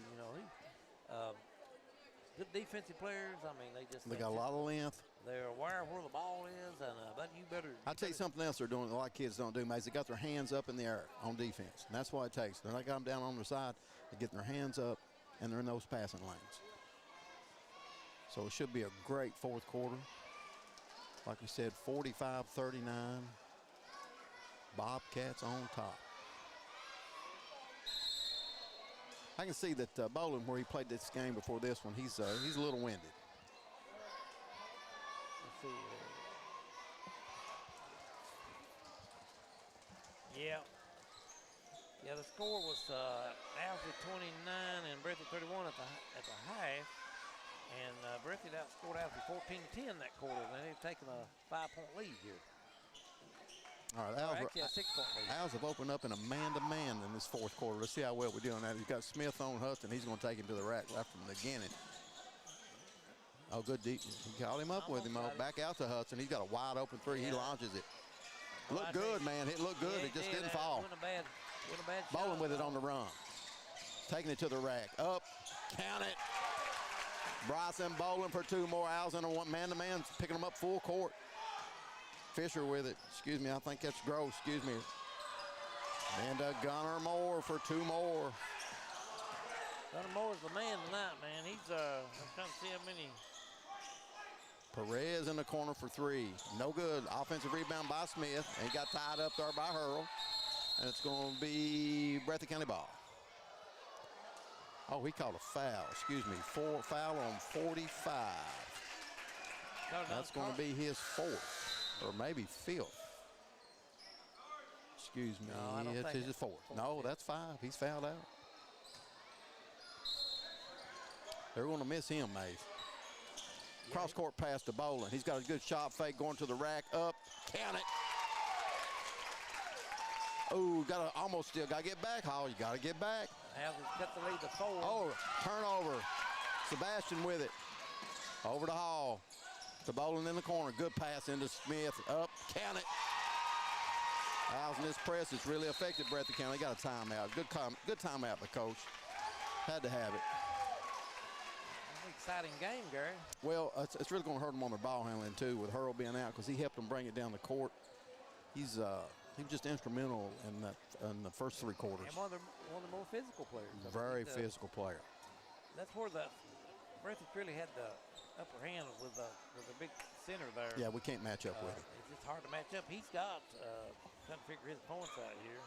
Good defensive players. I mean, they got a lot of length. They're aware of where the ball is, and but you better. I'll tell you something else they're doing that a lot of kids don't do, Maze. They got their hands up in the air on defense, and that's what it takes. They're not got them down on their side. They're getting their hands up, and they're in those passing lanes. So it should be a great fourth quarter. Like we said, 45-39. Bobcats on top. I can see that Boland, where he played this game before this one, he's a little winded. Let's see. Yeah, the score was Owsley 29 and Breathitt 31 at the half. And Breathitt outscored Owsley 14-10 that quarter. And they've taken a 5-point lead here. All right, actually a 6-point lead. Owls have opened up in a man-to-man in this fourth quarter. Let's see how well we're doing that. He's got Smith on Hudson. He's going to take him to the rack right from the beginning. Oh, good deep. He called him up with him. Back out to Hudson. He's got a wide open three. He launches it. Looked good, man. It looked good. It just didn't fall. Wasn't a bad shot. Bowling with it on the run. Taking it to the rack. Up. Count it. Bryson Boland for 2 more. Owls in a man-to-man, picking them up full court. Fisher with it. Excuse me, I think that's Gross. Excuse me. And Gunnar Moore for 2 more. Gunnar Moore's the man tonight, man. He's I'm trying to see how many. Perez in the corner for 3. No good. Offensive rebound by Smith. And he got tied up there by Hurl. And it's going to be Breathitt County ball. Oh, he called a foul. Excuse me. Foul on 45. That's going to be his 4th, or maybe 5th. Excuse me. No, it's his 4th. No, that's 5. He's fouled out. They're going to miss him, Maeve. Cross court pass to Boland. He's got a good shot fake going to the rack. Up. Count it. Oh, almost still got to get back, Hall. You got to get back. Owsley cut the lead to 4. Oh, turnover. Sebastian with it. Over to Hall. To Boland in the corner. Good pass into Smith. Up. Count it. Owls in this press has really affected Breathitt County. They got a timeout. Good timeout by coach. Had to have it. Exciting game, Gary. Well, it's really going to hurt them on their ball handling, too, with Hurl being out, because he helped them bring it down the court. He was just instrumental in the first 3 quarters. And one of the more physical players. Very physical player. That's where the Breathitt really had the upper hand with the big center there. Yeah, we can't match up with it. It's just hard to match up. He's got trying to figure his points out here.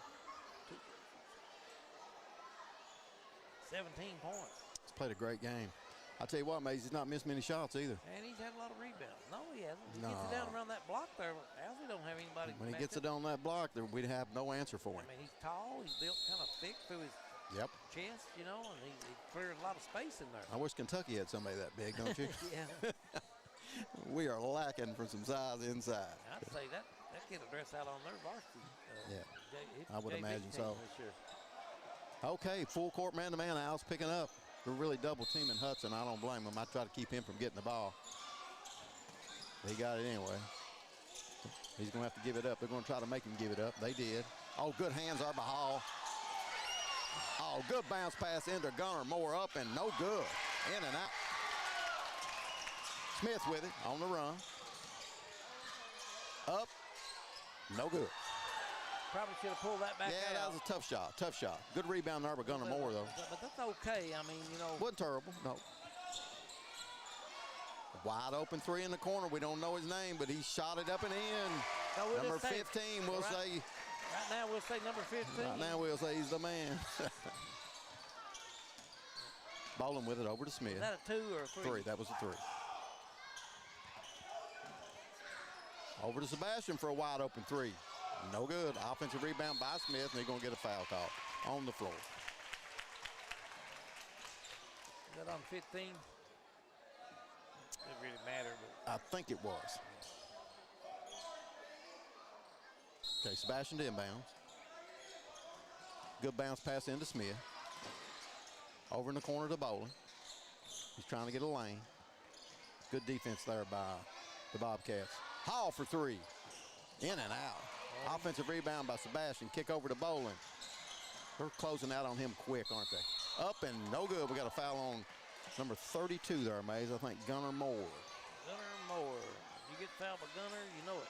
17 points. He's played a great game. I'll tell you what, Maze, he's not missed many shots either. And he's had a lot of rebounds. No, he hasn't. He No. gets it down around that block there. Owsley don't have anybody. When he gets it on that block, we'd have no answer for him. I mean, he's tall. He's built kind of thick through his Yep. chest, you know, and he cleared a lot of space in there. I wish Kentucky had somebody that big, don't you? Yeah. We are lacking for some size inside. I'd say that kid will dress out on their varsity. I would JV imagine team so. this year. Okay, full court man-to-man. Al's picking up. They're really double teaming Hudson. I don't blame him. I try to keep him from getting the ball. He got it anyway. He's going to have to give it up. They're going to try to make him give it up. They did. Oh, good hands, Arba Hall. Oh, good bounce pass into Gunnar Moore, up and no good. In and out. Smith with it on the run. Up. No good. Probably should have pulled that back out. Yeah, that was a tough shot. Tough shot. Good rebound there by Gunnar Moore, though. But that's okay. I mean, you know. Wasn't terrible. No. Wide open three in the corner. We don't know his name, but he shot it up and in. No, we'll number just say, 15, we'll say. Right now, we'll say number 15. Right now, we'll say he's the man. Bowling with it over to Smith. Is that a 2 or a 3? 3. That was a 3. Over to Sebastian for a wide open 3. No good. Offensive rebound by Smith, and they're going to get a foul call on the floor. Is that on 15? It really matter, but I think it was. Okay, Sebastian to inbounds. Good bounce pass into Smith. Over in the corner to Bowling. He's trying to get a lane. Good defense there by the Bobcats. Hall for 3. In and out. Offensive rebound by Sebastian. Kick over to Bowling. They're closing out on him quick, aren't they? Up and no good. We got a foul on number 32 there, Mays. I think Gunnar Moore. Gunnar Moore. You get fouled by Gunnar, you know it.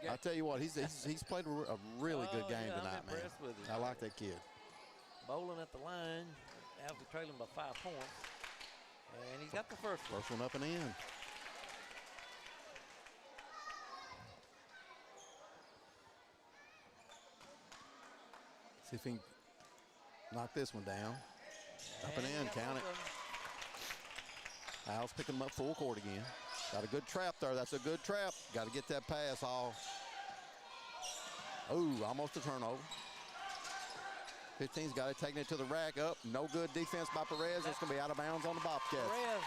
Yeah. I tell you what, he's played a really good game tonight, I'm impressed man. with him. I like that kid. Bowling at the line. Owsley trailing by 5 points. And he's got the first one. First one up and in. See if he can knock this one down. Up and in, count it. Al's picking him up full court again. Got a good trap there. That's a good trap. Got to get that pass off. Ooh, almost a turnover. 15's got it, taking it to the rack. Up, no good defense by Perez. It's going to be out of bounds on the Bobcats. Perez,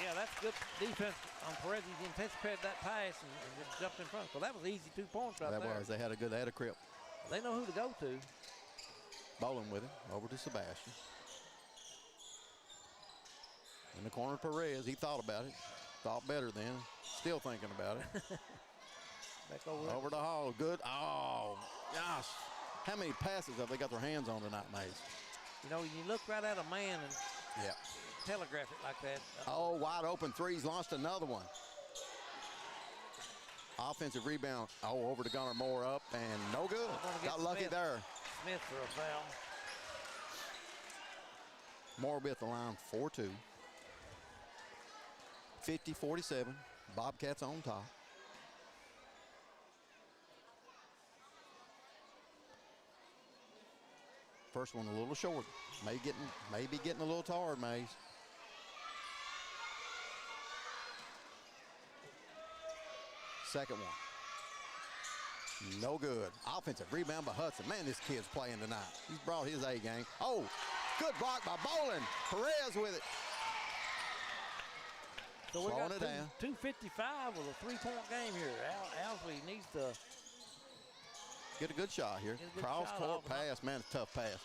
yeah, that's good defense on Perez. He anticipated that pass and just jumped in front. So that was easy 2 points right there. That was. They had a grip. They know who to go to. Bowling with it, over to Sebastian. In the corner, Perez, he thought about it. Thought better then. Still thinking about it. Back over to Hall, good. Oh, gosh. How many passes have they got their hands on tonight, Mays? You know, you look right at a man and telegraph it like that. Oh, wide open 3's launched another one. Offensive rebound. Oh, over to Gunnar Moore, up and no good. Got lucky there. Smith for a foul. Moore will be at the line 4-2. 50-47. Bobcats on top. First one a little short. Maybe getting a little tired, Mays. Second one. No good. Offensive rebound by Hudson. Man, this kid's playing tonight. He's brought his A game. Oh, good block by Bowling. Perez with it. So we got it down. 2:55 with a 3-point game here. Owsley needs to get a good shot here. Cross court pass. Man, it's a tough pass.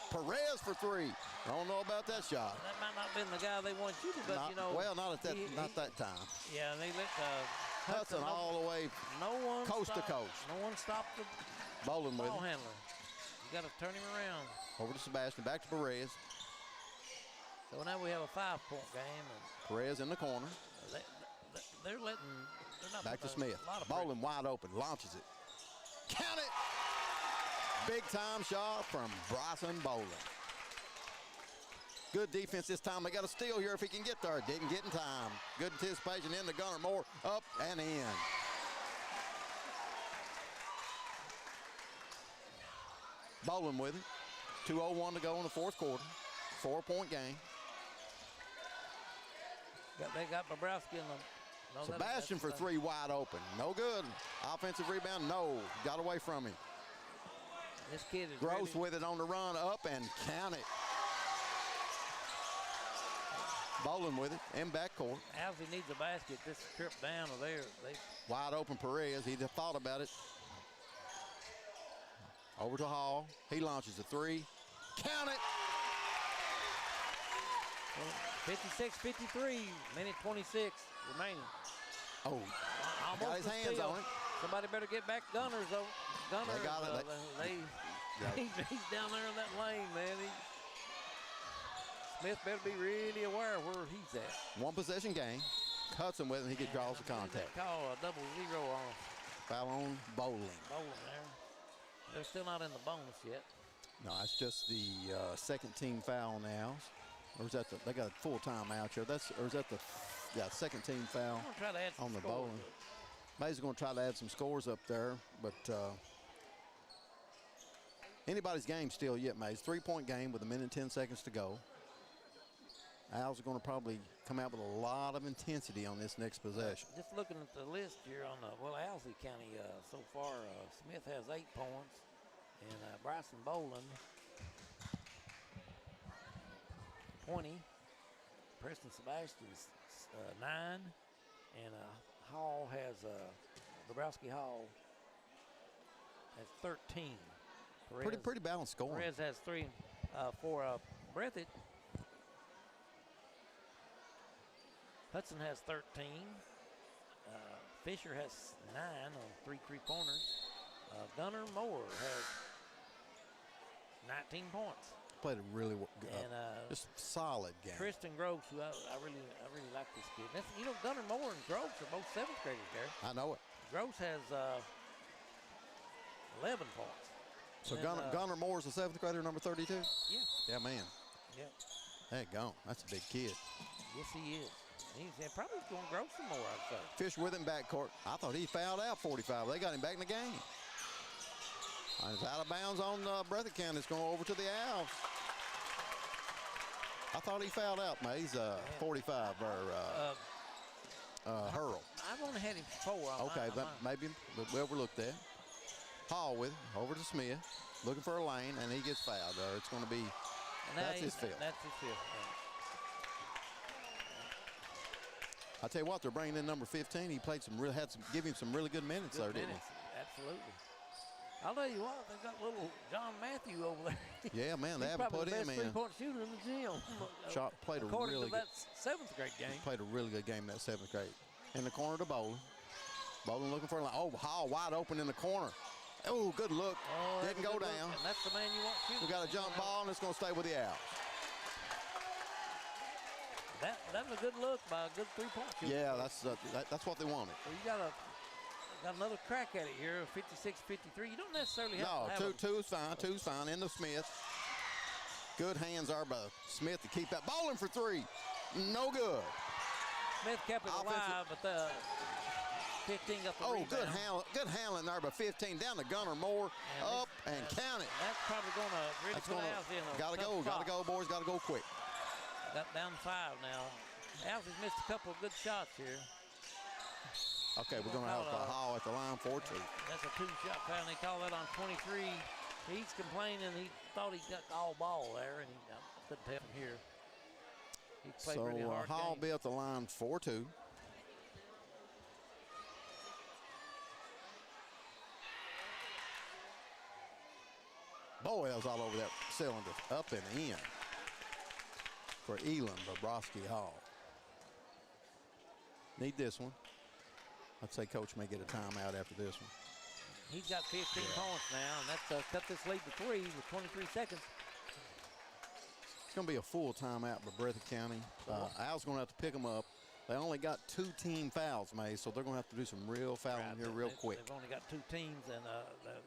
Perez for 3. I don't know about that shot. That might not have been the guy they wanted you to, but you know. Well, not that time. Yeah, and they let Hudson all the way coast to coast. No one stopped the Bowling with ball him. handler. You got to turn him around. Over to Sebastian, back to Perez. So now we have a 5-point game. And Perez in the corner. They're not back to Smith. Bowling wide open, launches it. Count it! Big time shot from Bryson Bowling. Good defense this time. They got a steal here if he can get there. Didn't get in time. Good anticipation into Gunnar Moore. Up and in. Bowling with it. 2:01 to go in the fourth quarter. 4-point game. They got Bobrowski in them. No, Sebastian for 3 wide open. No good. Offensive rebound, no. Got away from him. This kid is Gross really, with it on the run, up and count it. Bowling with it in backcourt. Owsley needs a basket. This trip down or there. Wide open Perez. He thought about it. Over to Hall. He launches a three. Count it. 56-53, minute 26 remaining. Oh, Almost got his a hands steal. on it. Somebody better get back Gunners, though. Gunners, They got it. he's down there in that lane, man. Smith better be really aware of where he's at. One possession game. Cuts him with it, and he draws the contact. Call a 0-0 on Foul on Bowling. Bowling there. They're still not in the bonus yet. No, it's just the second team foul now. Or is that they got a full timeout here? Or is that the second team foul Try to add some on the scores. Bowling? May's going to try to add some scores up there, but anybody's game still yet, Mays. 3-point game with 1 minute and 10 seconds to go. Owls are going to probably come out with a lot of intensity on this next possession. Just looking at the list here on Owsley County so far, Smith has 8 points, and Bryson Bowling 20. Preston Sebastian's 9, and Hall has Dabrowski Hall has 13. Perez, Pretty balanced scoring. Perez has 3 for Breathitt. Hudson has 13. Fisher has 9 on 3 3-pointers. Gunnar Moore has 19 points. Played a really And just solid game. Tristan Groves, who I really like this kid. Gunnar Moore and Groves are both 7th graders there. I know it. Groves has 11 points. So And, Gunnar Moore's a 7th grader, number 32? Yeah. Yeah, man. Yeah. Hey, gone. That's a big kid. Yes, he is. He's probably going to grow some more, I'd say. Fish with him backcourt. I thought he fouled out 45. They got him back in the game. It's out of bounds on Breathitt County. It's going over to the Owls. I thought he fouled out, Mays. 45 or Hurl. I've only had him 4. Okay, maybe we overlooked that. Hall with him, over to Smith, looking for a lane, and he gets fouled. It's going to be, that's his field. That's his field. I tell you what, they're bringing in number 15. He played give him some really good minutes there, didn't he? Absolutely. I'll tell you what, they got little John Matthew over there. Yeah, man, they He's haven't put probably him the best in. 3-point shooter in the gym. Played a According really to that 7th grade game. Played a really good game in that 7th grade. In the corner to Bowling. Bowling looking for a line. Oh, Hall wide open in the corner. Oh, good look. Oh, Didn't go down. And that's the man you want shooting. We got a jump ball, and it's going to stay with the Owls. That was a good look by a good 3-point shooter. Yeah, that's what they wanted. Well, you got another crack at it here, 56-53. You don't necessarily have to have two's fine. Two's fine. Into Smith. Good hands are by Smith to keep that. Bowling for 3. No good. Smith kept it alive, but the 15 got the rebound. Good handling there by 15. Down to Gunnar Moore. Up and count it. That's probably going to really put Owsley in a Gotta go, boys. Gotta go quick. Got down 5 now. Owsley's missed a couple of good shots here. Okay, we're going to have Hall at the line for 2. That's a 2-shot foul, and they call that on 23. He's complaining. He thought he got all ball there, and I couldn't tell him here. He played really hard. Hall be at the line for 2. Boy, that was all over that cylinder, up and in for Elam Bobrovsky Hall. Need this one. I'd say Coach may get a timeout after this one. He's got 15 points now, and that's cut this lead to 3 with 23 seconds. It's going to be a full timeout by Breathitt County. Al's going to have to pick them up. They only got 2 team fouls, May, so they're going to have to do some real fouling here real quick. They've only got 2 teams, and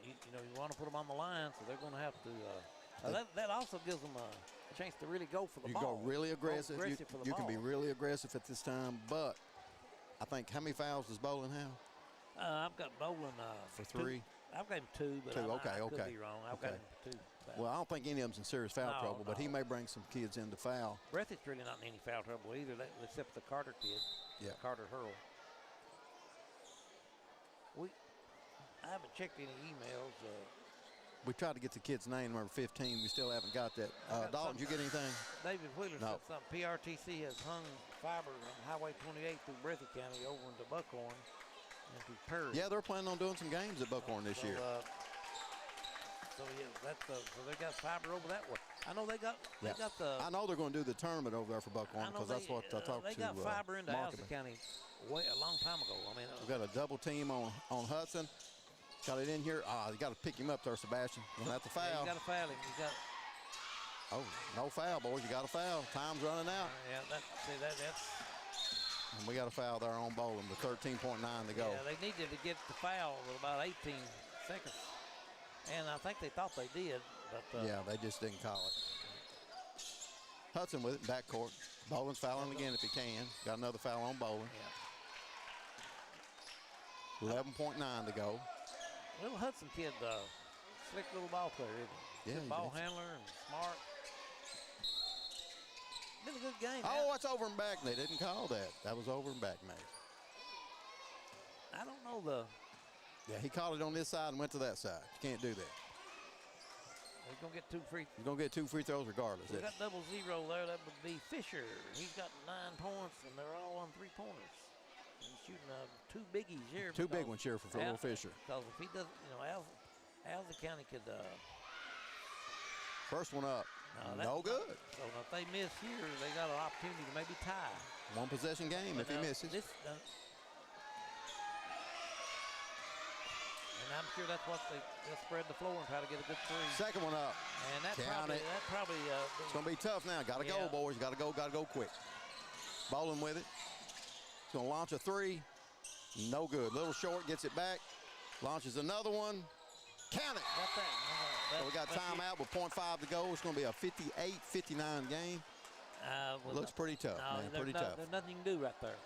you want to put them on the line, so they're going to have to. That also gives them a chance to really go for the ball. You go really aggressive. You can be ball. really aggressive at this time, but I think how many fouls does Bowling have? I've got Bowling for 3. I've got him 2, but 2. I could Okay. be wrong. I've got him 2. Well, I don't think any of them's in serious foul trouble, but he may bring some kids into foul. Breathitt's really not in any foul trouble either, except the Carter kid. Yeah. Carter Hurl. I haven't checked any emails. we tried to get the kid's name, number 15. We still haven't got that. Dalton, did you get anything? David Wheeler No. said something. PRTC has hung fiber on Highway 28 through Breathitt County over into Buckhorn and to Perry. Yeah, they're planning on doing some games at Buckhorn this year. So yeah, so they got fiber over that way. I know they got the. I know they're going to do the tournament over there for Buckhorn because that's what I talked to. They got fiber into Mark Owsley about. County a long time ago. I mean, We've got a double team on Hudson. Got it in here. You got to pick him up there, Sebastian. You'll have to foul. Yeah, you got to foul him. You got. Oh, no foul, boys. You got to foul. Time's running out. Yeah, that's. And we got a foul there on Bowling with 13.9 to go. Yeah, they needed to get the foul with about 18 seconds, and I think they thought they did, but. Yeah, they just didn't call it. Hudson with it, backcourt. Bowling's fouling again if he can. Got another foul on Bowling. Yeah. 11.9 to go. Little Hudson kid, slick little ball player, isn't he? Yeah, good ball handler and smart. Been a good game. Oh, it's over and back. They didn't call that. That was over and back, mate. I don't know the. Yeah, he called it on this side and went to that side. You can't do that. He's gonna get 2 free. He's gonna get 2 free throws regardless. We got 0-0 there. That would be Fisher. He's got 9 points, and they're all on 3-pointers. He's shooting 2 biggies here. 2 big ones here for little Fisher. Because if he doesn't, Owsley County could. First one up. No good. So if they miss here, they got an opportunity to maybe tie. 1 possession game if he misses. And I'm sure that's what they'll spread the floor and try to get a good 3. Second one up. And that probably it's going to be tough now. Got to go, boys. Got to go quick. Bowling with it. He's going to launch a 3. No good. Little short, gets it back. Launches another one. Count it. Got that. So we got timeout with 0.5 to go. It's going to be a 58-59 game. Looks pretty tough, man. Pretty tough. There's nothing you can do right there.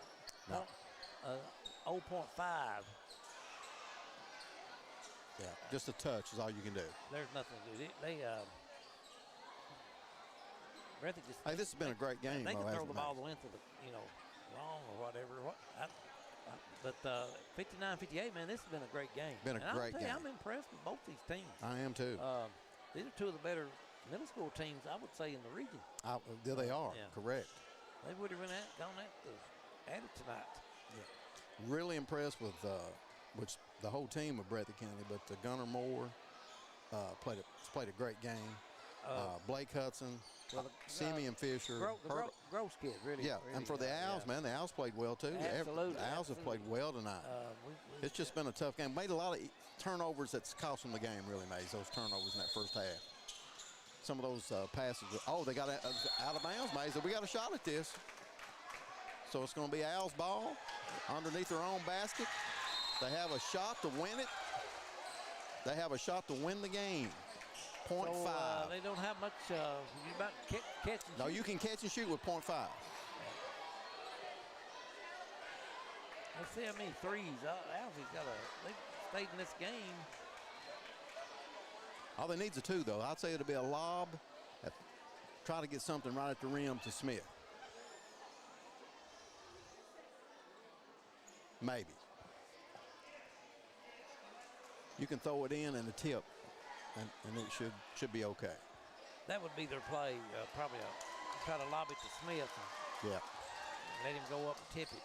No. 0.5. Yeah, just a touch is all you can do. There's nothing to do. Breathitt just. Hey, this has been a great game. They can throw the ball the length of the, wrong or whatever. But 59-58, man, this has been a great game. Been a great game. I'm impressed with both these teams. I am too. These are 2 of the better middle school teams, I would say, in the region. There they are. Yeah. Correct. They would have gone at it tonight. Yeah. Really impressed with which the whole team of Breathitt County, but Gunnar Moore played a great game. Blake Hudson, Simeon Fisher, Gross kid, really. Yeah, really and for the Owls, man, the Owls played well too. Absolutely, the Owls have played well tonight. It's just been a tough game. Made a lot of turnovers that's cost them the game, really, Maze. Those turnovers in that first half. Some of those passes. They got out of bounds, Maze. We got a shot at this. So it's going to be Owls ball underneath their own basket. They have a shot to win it. They have a shot to win the game. 0.5. They don't have much. You about catch and shoot. No, you can catch and shoot with 0.5. Let's see how many threes. Owsley's they've stayed in this game. All they need is a 2, though. I'd say it'll be a lob. Try to get something right at the rim to Smith. Maybe. You can throw it in and a tip, and it should be okay. That would be their play. Probably try to lob it to Smith. Yeah. Let him go up and tip it.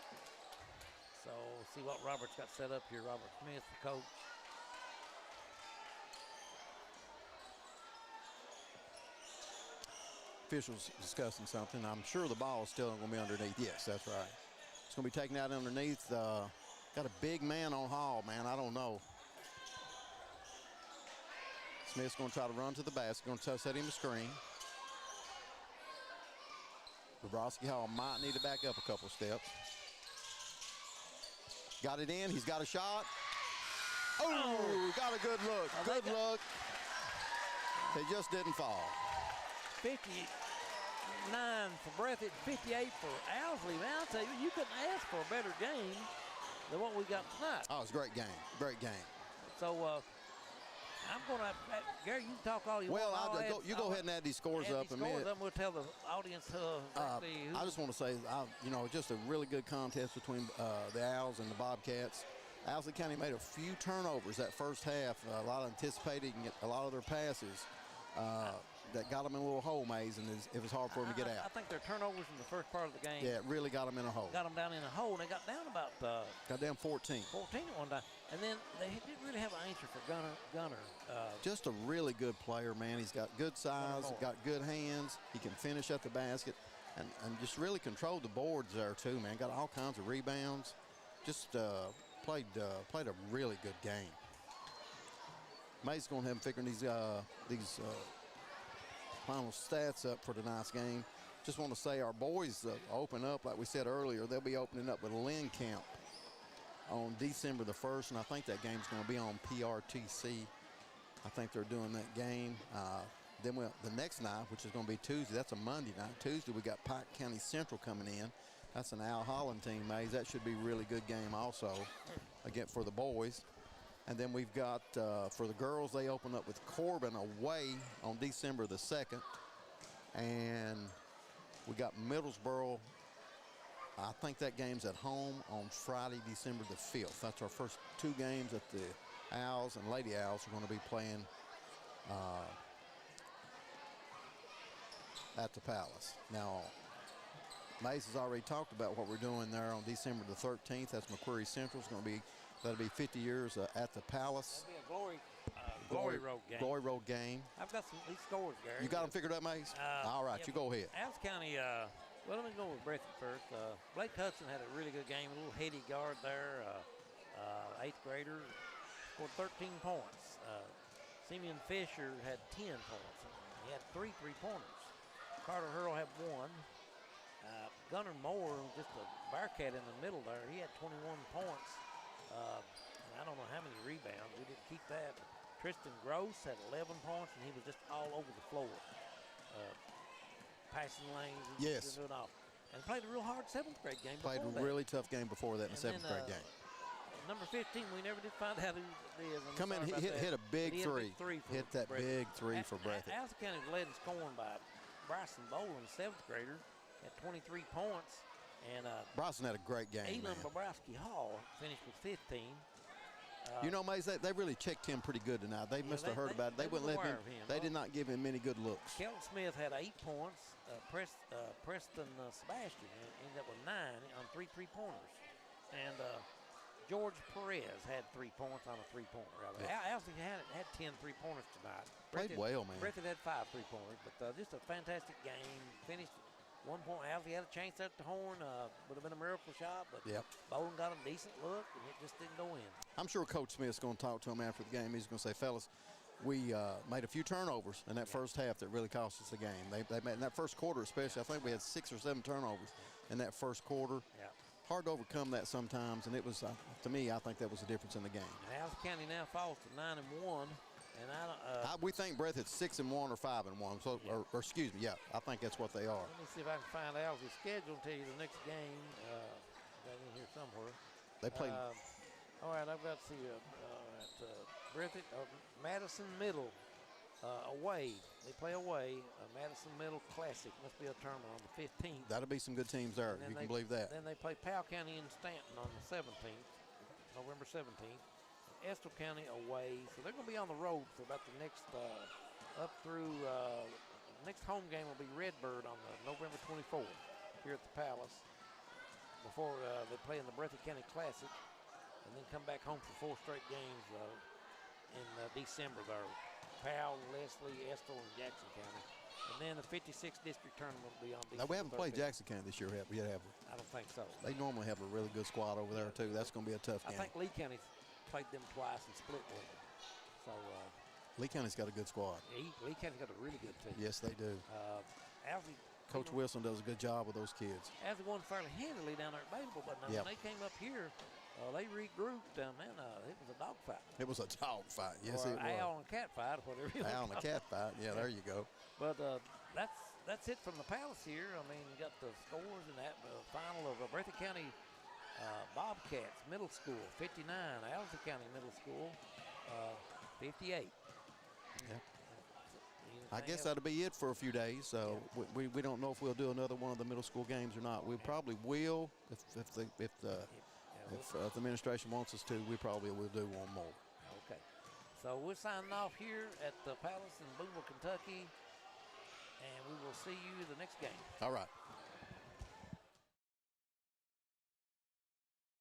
So see what Robert's got set up here. Robert Smith, the coach. Officials discussing something. I'm sure the ball is still going to be underneath. Yes, that's right. It's going to be taken out underneath. Got a big man on Hall, man. I don't know. Smith's going to try to run to the basket. Going to set him a screen. Bobrovsky Hall might need to back up a couple steps. Got it in. He's got a shot. Oh, got a good look. Good look. They just didn't fall. 59 for Breathitt, 58 for Owsley. Man, I'll tell you, you couldn't ask for a better game than what we got tonight. Oh, it's a great game. Great game. So, I'm going to, Gary, you can talk all you want. Well, you go ahead and add these scores up a minute. We'll tell the audience exactly who. I just want to say, just a really good contest between the Owls and the Bobcats. Owsley County made a few turnovers that first half. A lot of anticipating a lot of their passes that got them in a little hole maze, and it was hard for them to get out. I think their turnovers in the first part of the game. Yeah, it really got them in a hole. Got them down in a hole, and they got down about. Got down 14. 14 at one time, and then they didn't really have an answer for Gunner. Just a really good player, man. He's got good size, got good hands. He can finish at the basket, and just really controlled the boards there too, man. Got all kinds of rebounds. Just played a really good game. May's going to have him figuring these final stats up for tonight's game. Just want to say our boys open up, like we said earlier. They'll be opening up with a Lynn camp on December the 1st, and I think that game's going to be on PRTC. I think they're doing that game. Then the next night, which is going to be Tuesday, that's a Monday night. Tuesday, we got Pike County Central coming in. That's an Al Holland team, Mays. That should be a really good game also, again, for the boys. And then we've got, for the girls, they open up with Corbin away on December the 2nd. And we got Middlesboro. I think that game's at home on Friday, December the 5th. That's our first two games that the Owls and Lady Owls are going to be playing at the Palace. Now, Mace has already talked about what we're doing there on December the 13th. That's McQuarrie Central. That'll be 50 years at the Palace. That'll be a glory road game. Glory road game. I've got these scores, Gary. You got them figured out, Mace? All right, you go ahead. Owls County, well, let me go with Breathitt first. Blake Hudson had a really good game, a little heady guard there. 8th grader, scored 13 points. Simeon Fisher had 10 points. He had 3 3-pointers. Carter Hurl had 1. Gunnar Moore, just a Bearcat in the middle there, he had 21 points. And I don't know how many rebounds. We didn't keep that. Tristan Gross had 11 points, and he was just all over the floor. Passing lanes. Yes. Doing it all. And played a real hard 7th grade game. Played a really tough game before that in the 7th grade game. Number 15, we never did find out who it is. Come in, hit a big three. Hit that big three for Breathitt. Owsley County was led in scoring by Bryson Boland, 7th grader, at 23 points. And Bryson had a great game. Elon Bobrowski Hall finished with 15. You know, Mays, they really checked him pretty good tonight. They must have heard about it. They wouldn't let him. They did not give him many good looks. Kelton Smith had 8 points. Preston Sebastian ended up with 9 on 3 3-pointers. And George Perez had 3 points on a 3-pointer. Owsley had 10 3-pointers tonight. Played well, man. Breathitt had 5 3-pointers, but just a fantastic game. Finished 1 point. Owsley had a chance at the horn. Would have been a miracle shot, but Bowden got him a decent look, and it just didn't go in. I'm sure Coach Smith's going to talk to him after the game. He's going to say, fellas, we made a few turnovers in that first half that really cost us the game. They made in that first quarter especially. I think we had 6 or 7 turnovers in that first quarter. Yeah. Hard to overcome that sometimes, and it was, to me, I think that was the difference in the game. And Owsley County now falls to 9-1. And we think Breathitt's 6-1 or 5-1. So, or excuse me, I think that's what they are. Let me see if I can find Owsley's schedule and tell you the next game. Got in here somewhere. They play. All right, I've got to see at Breathitt, Madison Middle away. They play away. Madison Middle Classic must be a tournament on the 15th. That'll be some good teams there. You can believe that. Then they play Powell County in Stanton on the 17th, November 17th. Estill County away, so they're going to be on the road for about the next up through next home game will be Redbird on the November 24th here at the Palace before they play in the Breathitt County Classic, and then come back home for 4 straight games in December there. Powell, Leslie, Estill, and Jackson County. And then the 56th district tournament will be on December. Now, we haven't played Jackson County this year yet, have we? I don't think so. They normally have a really good squad over there too. That's going to be a tough game. I think Lee County played them twice and split with them. So Lee County's got a good squad. Lee County's got a really good team. Yes, they do. Owsley, Coach Wilson does a good job with those kids. Owsley won fairly handily down there at Bailable, but now when they came up here, they regrouped. It was a dogfight. It was a dogfight. Yes, or it was. Owl and a cat fight, whatever you Owl and a cat fight. Yeah, there you go. But that's it from the Palace here. I mean, you got the scores in that final of Breathitt County Bobcats Middle School 59, Owsley County Middle School 58. Yeah. I guess that'll be it for a few days. So we don't know if we'll do another one of the middle school games or not. We probably will if the If the administration wants us to, we probably will do one more. Okay. So we're signing off here at the Palace in Boonville, Kentucky, and we will see you the next game. All right.